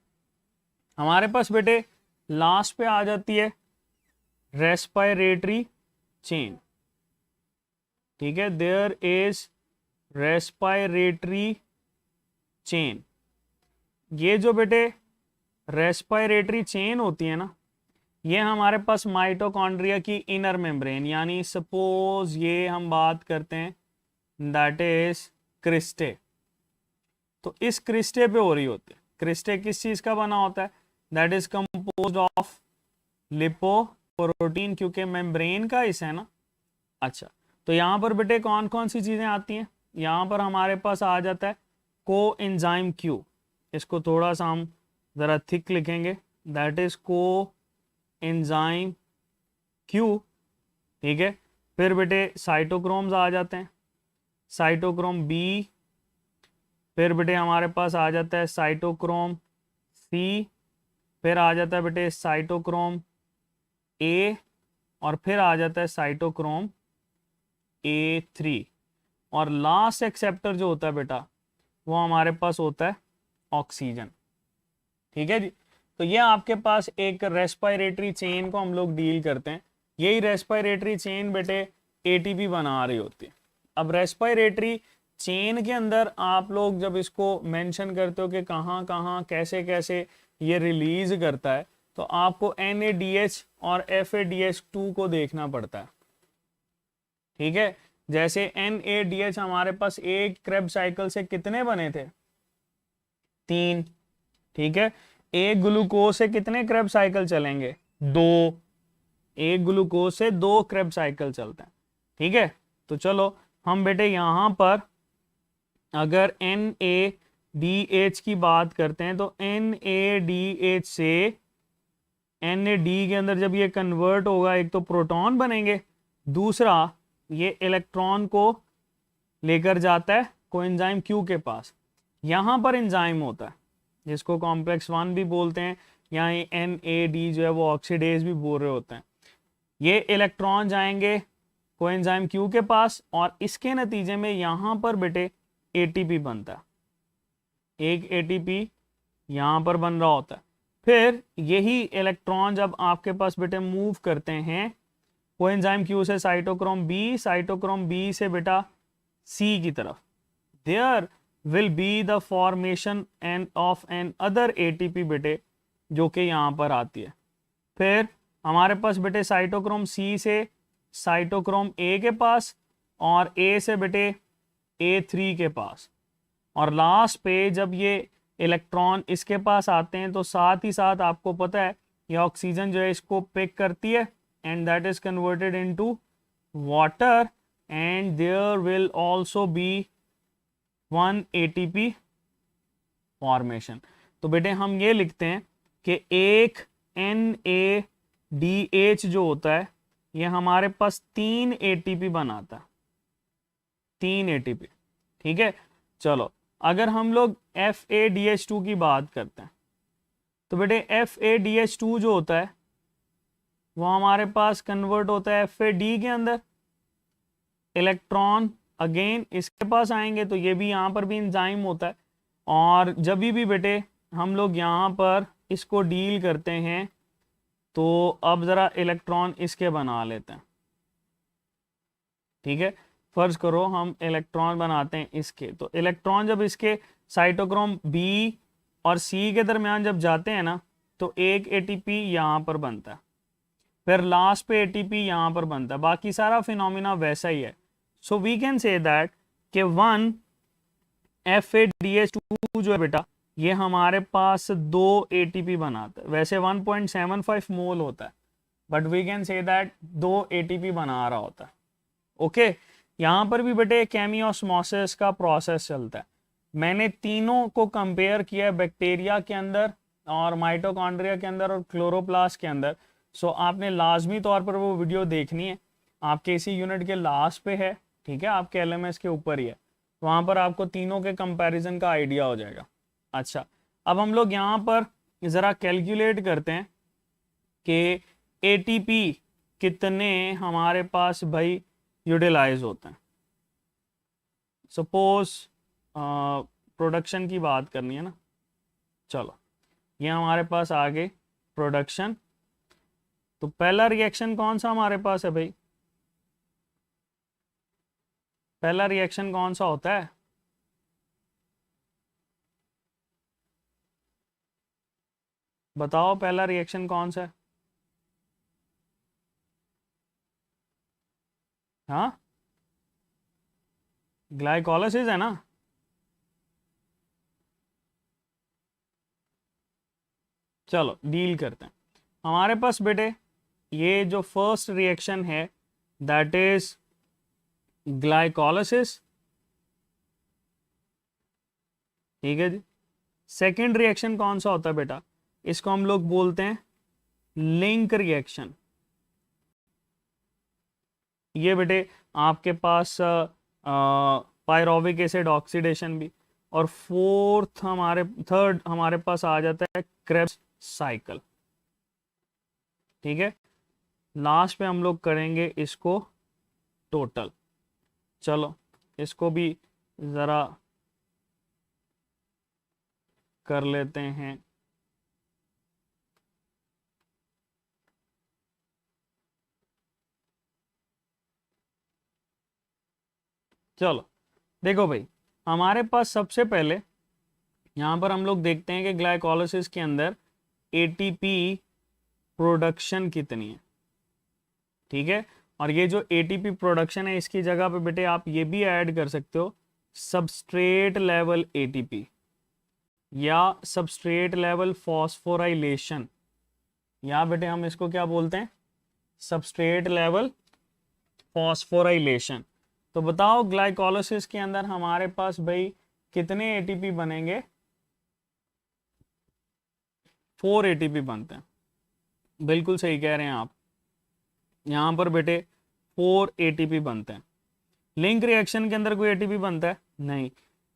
हमारे पास बेटे लास्ट पे आ जाती है रेस्पिरेटरी चेन। ठीक है, देयर इज रेस्पिरेटरी चेन। ये जो बेटे रेस्पिरेटरी चेन होती है ना, ये हमारे पास माइटोकॉन्ड्रिया की इनर मेम्ब्रेन, यानी सपोज ये हम बात करते हैं दैट इज क्रिस्टे, तो इस क्रिस्टे पे हो रही होती है। क्रिस्टे किस चीज का बना होता है, that is composed of lipoprotein, क्योंकि मेम्ब्रेन का हिस्सा है ना। अच्छा, तो यहां पर बेटे कौन कौन सी चीजें आती हैं, यहां पर हमारे पास आ जाता है कोएंजाइम क्यू, इसको थोड़ा सा हम जरा थिक लिखेंगे, दैट इज कोएंजाइम क्यू। ठीक है, फिर बेटे साइटोक्रोम्स आ जाते हैं, साइटोक्रोम बी, फिर बेटे हमारे पास आ जाता है साइटोक्रोम सी, फिर आ जाता है बेटे साइटोक्रोम ए, और फिर आ जाता है साइटोक्रोम A3, और लास्ट एक्सेप्टर जो होता है बेटा वो हमारे पास होता है ऑक्सीजन। ठीक है जी, तो ये आपके पास एक रेस्पिरेटरी चेन को हम लोग डील करते हैं। यही रेस्पिरेटरी चेन बेटे एटीपी बना रही होती है। अब रेस्पिरेटरी चेन के अंदर आप लोग जब इसको मेंशन करते हो कि कहाँ कहाँ कैसे कैसे ये रिलीज करता है, तो आपको NADH और FADH2 को देखना पड़ता है। ठीक है, जैसे NADH हमारे पास एक क्रेब साइकिल से कितने बने थे, 3। ठीक है, एक ग्लूकोज से कितने क्रेब साइकिल चलेंगे, 2। एक ग्लूकोज से 2 क्रेब साइकिल चलते हैं। ठीक है, तो चलो हम बेटे यहां पर अगर NADH की बात करते हैं, तो NADH से NAD के अंदर जब ये कन्वर्ट होगा, एक तो प्रोटॉन बनेंगे, दूसरा ये इलेक्ट्रॉन को लेकर जाता है कोएंजाइम Q के पास। यहां पर एंजाइम होता है जिसको कॉम्प्लेक्स 1 भी बोलते हैं, यहाँ NAD जो है वो ऑक्सीडेज भी बोल रहे होते हैं। ये इलेक्ट्रॉन जाएंगे कोएंजाइम Q के पास, और इसके नतीजे में यहां पर बेटे ATP बनता है, एक ATP यहां पर बन रहा होता है। फिर यही इलेक्ट्रॉन जब आपके पास बेटे मूव करते हैं कोएंजाइम Q से साइटोक्रोम B, साइटोक्रोम B से बेटा C की तरफ, there will be the formation and of another ATP बेटे, जो कि यहाँ पर आती है। फिर हमारे पास बेटे साइटोक्रोम C से साइटोक्रोम ए के पास और ए से बेटे A3 के पास, और लास्ट पे जब ये इलेक्ट्रॉन इसके पास आते हैं तो साथ ही साथ आपको पता है ये ऑक्सीजन जो है इसको पिक करती है and that is converted into water and there will also be 1 ATP formation. तो बेटे हम ये लिखते हैं कि एक NADH जो होता है ये हमारे पास 3 ATP बनाता है, 3 ATP। ठीक है, चलो अगर हम लोग FADH2 की बात करते हैं तो बेटे FADH2 जो होता है वो हमारे पास कन्वर्ट होता है FAD के अंदर, इलेक्ट्रॉन अगेन इसके पास आएंगे तो ये भी यहाँ पर भी एंजाइम होता है, और जब भी बेटे हम लोग यहाँ पर इसको डील करते हैं तो अब ज़रा इलेक्ट्रॉन इसके बना लेते हैं। ठीक है, फर्ज करो हम इलेक्ट्रॉन बनाते हैं इसके, तो इलेक्ट्रॉन जब इसके साइटोक्रोम B और C के दरमियान जब जाते हैं ना तो एक ATP यहाँ पर बनता है, फिर लास्ट पे ATP यहाँ पर बनता है, बाकी सारा फिनोमिना वैसा ही है। So we can say that कि 1 FADH2 जो है बेटा ये हमारे पास 2 ATP बनाता है, वैसे 1.75 मोल होता है but we can say that 2 ATP बना रहा होता है। ओके, यहाँ पर भी बेटे केमियोस्मोसिस का प्रोसेस चलता है। मैंने तीनों को कंपेयर किया है, बैक्टीरिया के अंदर और माइटोकॉन्ड्रिया के अंदर और क्लोरोप्लास्ट के अंदर। सो आपने लाजमी तौर पर वो वीडियो देखनी है, आपके इसी यूनिट के लास्ट पे है। ठीक है, आपके LMS के ऊपर ही है, वहाँ पर आपको तीनों के कंपैरिजन का आइडिया हो जाएगा। अच्छा, अब हम लोग यहाँ पर ज़रा कैलकुलेट करते हैं कि ATP कितने हमारे पास भाई यूटिलाइज होते हैं। सपोज प्रोडक्शन की बात करनी है ना, चलो ये हमारे पास आ गए प्रोडक्शन। तो पहला रिएक्शन कौन सा हमारे पास है भाई, पहला रिएक्शन कौन सा होता है? बताओ पहला रिएक्शन कौन सा है? हाँ, ग्लाइकोलाइसिस है ना। चलो डील करते हैं। हमारे पास बेटे ये जो फर्स्ट रिएक्शन है दैट इज ग्लाइकोलाइसिस। ठीक है जी, सेकेंड रिएक्शन कौन सा होता है बेटा? इसको हम लोग बोलते हैं लिंक रिएक्शन। ये बेटे आपके पास पायरोविक एसिड ऑक्सीडेशन भी, और थर्ड हमारे पास आ जाता है क्रेब्स साइकिल। ठीक है, लास्ट पे हम लोग करेंगे इसको टोटल। चलो इसको भी ज़रा कर लेते हैं। चलो देखो भाई, हमारे पास सबसे पहले यहाँ पर हम लोग देखते हैं कि ग्लाइकोलाइसिस के अंदर ATP प्रोडक्शन कितनी है। ठीक है, और ये जो ATP प्रोडक्शन है इसकी जगह पे बेटे आप ये भी ऐड कर सकते हो सबस्ट्रेट लेवल ATP या सबस्ट्रेट लेवल फॉस्फोराइलेशन, या बेटे हम इसको क्या बोलते हैं, सबस्ट्रेट लेवल फॉस्फोराइलेशन। तो बताओ ग्लाइकोलाइसिस के अंदर हमारे पास भाई कितने ATP बनेंगे? 4 ATP बनते हैं। बिल्कुल सही कह रहे हैं आप, यहाँ पर बेटे 4 ATP बनते हैं। लिंक रिएक्शन के अंदर कोई ATP बनता है नहीं।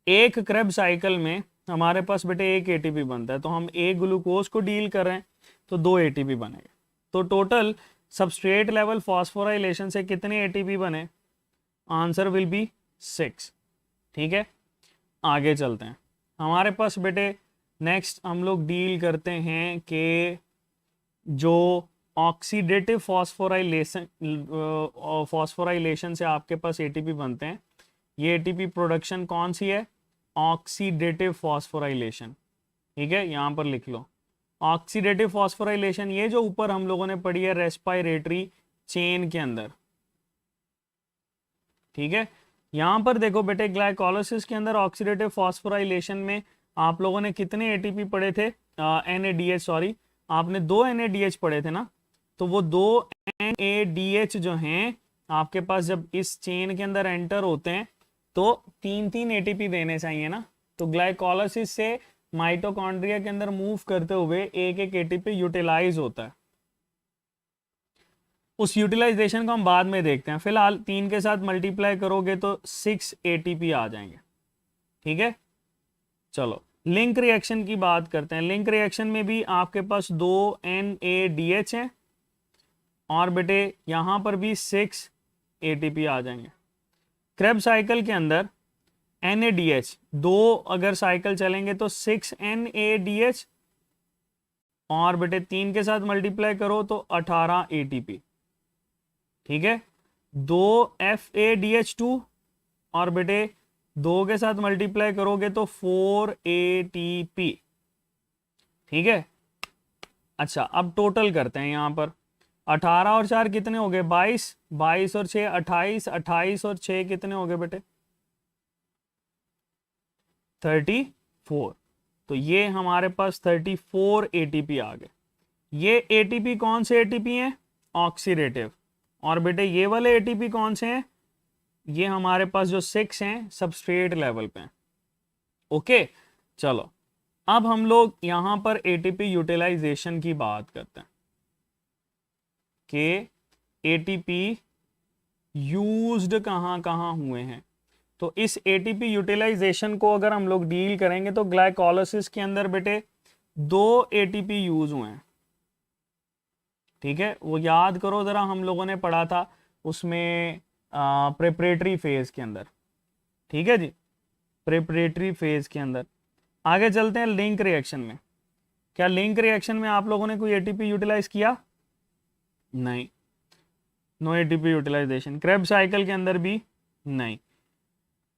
एक क्रेब साइकिल में हमारे पास बेटे एक ATP बनता है, तो हम एक ग्लूकोज को डील कर रहे हैं तो 2 ATP बनेंगे। तो टोटल सबस्ट्रेट लेवल फॉस्फोराइलेशन से कितने ATP बने? Answer will be 6। ठीक है, आगे चलते हैं। हमारे पास बेटे नेक्स्ट हम लोग डील करते हैं कि जो ऑक्सीडेटिव फॉस्फोराइलेशन से आपके पास ATP बनते हैं, ये ATP प्रोडक्शन कौन सी है? Oxidative phosphorylation. ठीक है, यहाँ पर लिख लो ऑक्सीडेटिव फॉस्फोराइलेशन। ये जो ऊपर हम लोगों ने पढ़ी है रेस्पिरेटरी चेन के अंदर, ठीक है। यहाँ पर देखो बेटे ग्लाइकोलाइसिस के अंदर ऑक्सीडेटिव फॉस्फोराइलेशन में आप लोगों ने कितने एटीपी पढ़े थे, NADH, सॉरी आपने 2 NADH पढ़े थे ना। तो वो 2 NADH जो हैं आपके पास जब इस चेन के अंदर एंटर होते हैं तो 3-3 एटीपी देने चाहिए ना। तो ग्लाइकोलाइसिस से माइटोकॉन्ड्रिया के अंदर मूव करते हुए एक एक एटीपी यूटिलाइज होता है। उस यूटिलाइजेशन को हम बाद में देखते हैं, फिलहाल 3 के साथ मल्टीप्लाई करोगे तो 6 एटीपी आ जाएंगे। ठीक है, चलो लिंक रिएक्शन की बात करते हैं। लिंक रिएक्शन में भी आपके पास 2 NADH हैं और बेटे यहां पर भी 6 एटीपी आ जाएंगे। क्रेब साइकिल के अंदर NADH 2 अगर साइकिल चलेंगे तो 6 NADH और बेटे 3 के साथ मल्टीप्लाई करो तो 18 एटीपी। ठीक है, 2 FADH2 और बेटे 2 के साथ मल्टीप्लाई करोगे तो 4 ATP। ठीक है, अच्छा अब टोटल करते हैं। यहां पर 18 और 4 कितने हो गए, 22, 22 और 6 28, 28 और 6 कितने हो गए बेटे 34। तो ये हमारे पास 34 एटीपी आ गए। ये एटीपी कौन से एटीपी हैं, ऑक्सीडेटिव। और बेटे ये वाले एटीपी कौन से हैं, ये हमारे पास जो 6 हैं सबस्ट्रेट लेवल पे हैं। ओके, चलो अब हम लोग यहां पर एटीपी यूटिलाइजेशन की बात करते हैं कि एटीपी यूज्ड कहां कहां हुए हैं। तो इस एटीपी यूटिलाइजेशन को अगर हम लोग डील करेंगे तो ग्लाइकोलाइसिस के अंदर बेटे 2 एटीपी यूज हुए हैं। ठीक है, वो याद करो जरा, हम लोगों ने पढ़ा था उसमें प्रिपरेटरी फेज के अंदर। ठीक है जी, प्रिपरेटरी फेज के अंदर। आगे चलते हैं लिंक रिएक्शन में। क्या लिंक रिएक्शन में आप लोगों ने कोई एटीपी यूटिलाइज किया, नहीं, no ATP utilization. Kreb cycle के अंदर भी नहीं।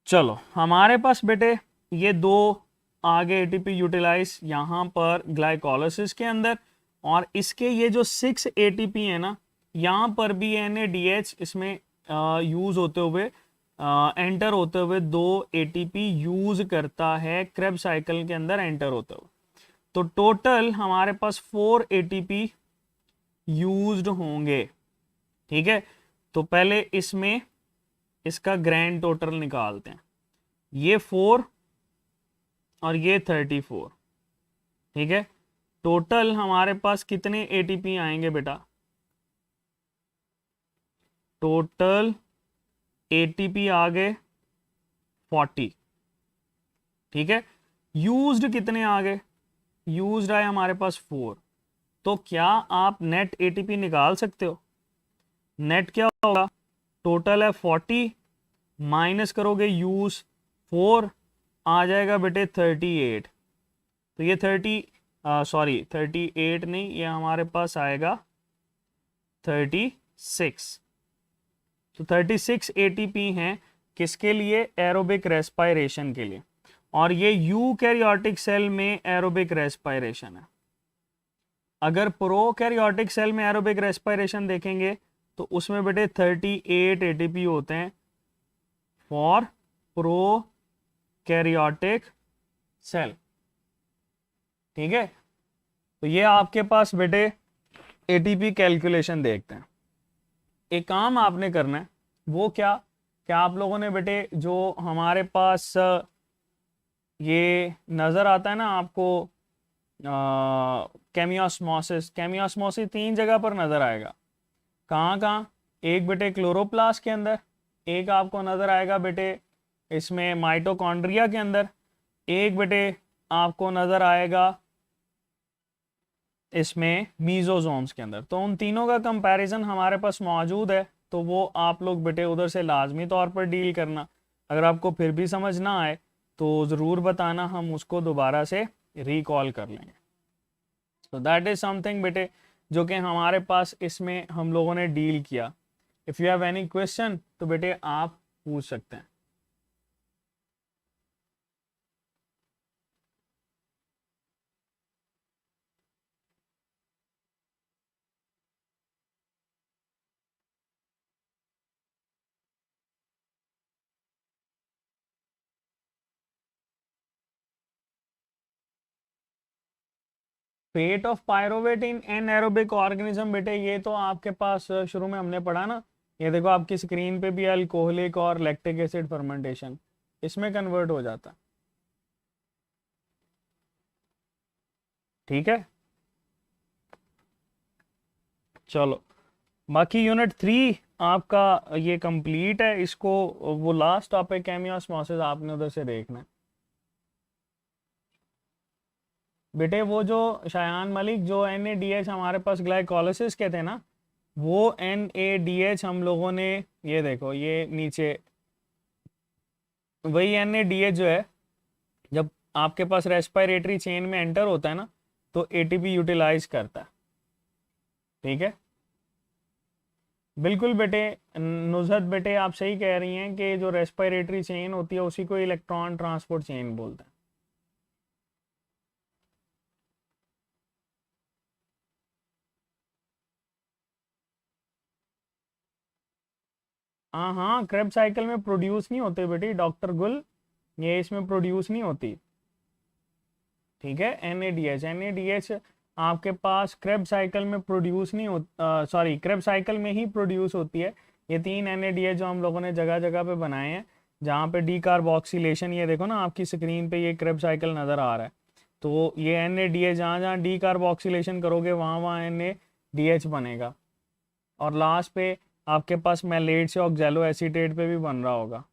चलो हमारे पास बेटे ये 2 आगे एटीपी यूटिलाइज यहां पर ग्लाइकोलाइसिस के अंदर, और इसके ये जो 6 एटीपी है ना, यहां पर भी NADH इसमें यूज होते हुए एंटर होते हुए 2 एटीपी यूज करता है क्रेब साइकिल के अंदर एंटर होते हुए। तो टोटल हमारे पास 4 एटीपी यूज्ड होंगे। ठीक है, तो पहले इसमें इसका ग्रैंड टोटल निकालते हैं। ये 4 और ये 34। ठीक है, टोटल हमारे पास कितने एटीपी आएंगे बेटा, टोटल एटीपी आ गए 40। ठीक है, यूज्ड कितने आ गए, यूज्ड आए हमारे पास 4। तो क्या आप नेट एटीपी निकाल सकते हो, नेट क्या होगा, टोटल है 40 माइनस करोगे यूज 4 आ जाएगा बेटे 38। तो ये 38 नहीं, ये हमारे पास आएगा 36। तो 36 एटीपी हैं किसके लिए, एरोबिक रेस्पायरेशन के लिए। और ये यूकैरियोटिक सेल में एरोबिक रेस्पायरेशन है। अगर प्रोकैरियोटिक सेल में एरोबिक रेस्पायरेशन देखेंगे तो उसमें बेटे 38 एटीपी होते हैं फॉर प्रोकैरियोटिक सेल। ठीक है, तो ये आपके पास बेटे एटीपी कैलकुलेशन देखते हैं। एक काम आपने करना है, वो क्या आप लोगों ने बेटे जो हमारे पास ये नज़र आता है ना आपको केमियोस्मोसिस, 3 जगह पर नज़र आएगा। कहाँ कहाँ, एक बेटे क्लोरोप्लास्ट के अंदर, एक आपको नज़र आएगा बेटे इसमें माइटोकॉन्ड्रिया के अंदर, एक बेटे आपको नज़र आएगा इसमें मीजोजोम्स के अंदर। तो उन तीनों का कंपैरिजन हमारे पास मौजूद है, तो वो आप लोग बेटे उधर से लाजमी तौर पर डील करना। अगर आपको फिर भी समझ ना आए तो ज़रूर बताना, हम उसको दोबारा से रिकॉल कर लेंगे। तो दैट इज़ समथिंग बेटे जो कि हमारे पास इसमें हम लोगों ने डील किया। If you have any question तो बेटे आप पूछ सकते हैं। Fate of pyruvate in anaerobic organism, बेटे ये तो आपके पास शुरू में हमने पढ़ा ना, ये देखो आपकी स्क्रीन पे भी अल्कोहलिक और लैक्टिक एसिड फर्मेंटेशन इसमें कन्वर्ट हो जाता है। ठीक है, चलो बाकी यूनिट 3 आपका ये कंप्लीट है। इसको वो लास्ट टॉपिक केमियोस्मोसिस आपने उधर से देखना है बेटे। वो जो शायान मलिक जो NADH हमारे पास ग्लाइकोलिसिस के थे ना, वो NADH हम लोगों ने, ये देखो ये नीचे वही NADH जो है जब आपके पास रेस्पिरेटरी चेन में एंटर होता है ना तो ATP यूटिलाइज करता है। ठीक है, बिल्कुल बेटे, नुजहत बेटे आप सही कह रही हैं कि जो रेस्पिरेटरी चेन होती है उसी को इलेक्ट्रॉन ट्रांसपोर्ट चेन बोलते हैं। हाँ हाँ, क्रेब साइकिल में प्रोड्यूस नहीं होते बेटी डॉक्टर गुल, ये इसमें प्रोड्यूस नहीं होती। ठीक है, NADH आपके पास क्रेब साइकिल में प्रोड्यूस नहीं हो, सॉरी क्रेब साइकिल में ही प्रोड्यूस होती है। ये 3 NADH जो हम लोगों ने जगह जगह पे बनाए हैं जहाँ पे डी कार्बोक्सिलेशन, ये देखो ना आपकी स्क्रीन पे ये क्रेब साइकिल नज़र आ रहा है, तो ये NADH जहाँ जहाँ डी कार्बोक्सिलेशन करोगे वहाँ वहाँ NADH बनेगा, और लास्ट पे आपके पास मैलेट से ऑक्जेलो एसीटेट पे भी बन रहा होगा।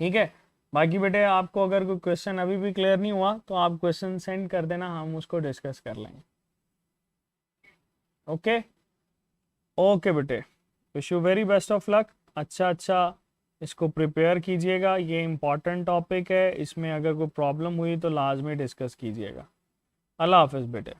ठीक है, बाकी बेटे आपको अगर कोई क्वेश्चन अभी भी क्लियर नहीं हुआ तो आप क्वेश्चन सेंड कर देना, हम उसको डिस्कस कर लेंगे। ओके ओके बेटे, wish you very best of luck. अच्छा इसको प्रिपेयर कीजिएगा, ये इम्पॉर्टेंट टॉपिक है, इसमें अगर कोई प्रॉब्लम हुई तो लाजमी डिस्कस कीजिएगा। अल्लाह हाफिज़ बेटे।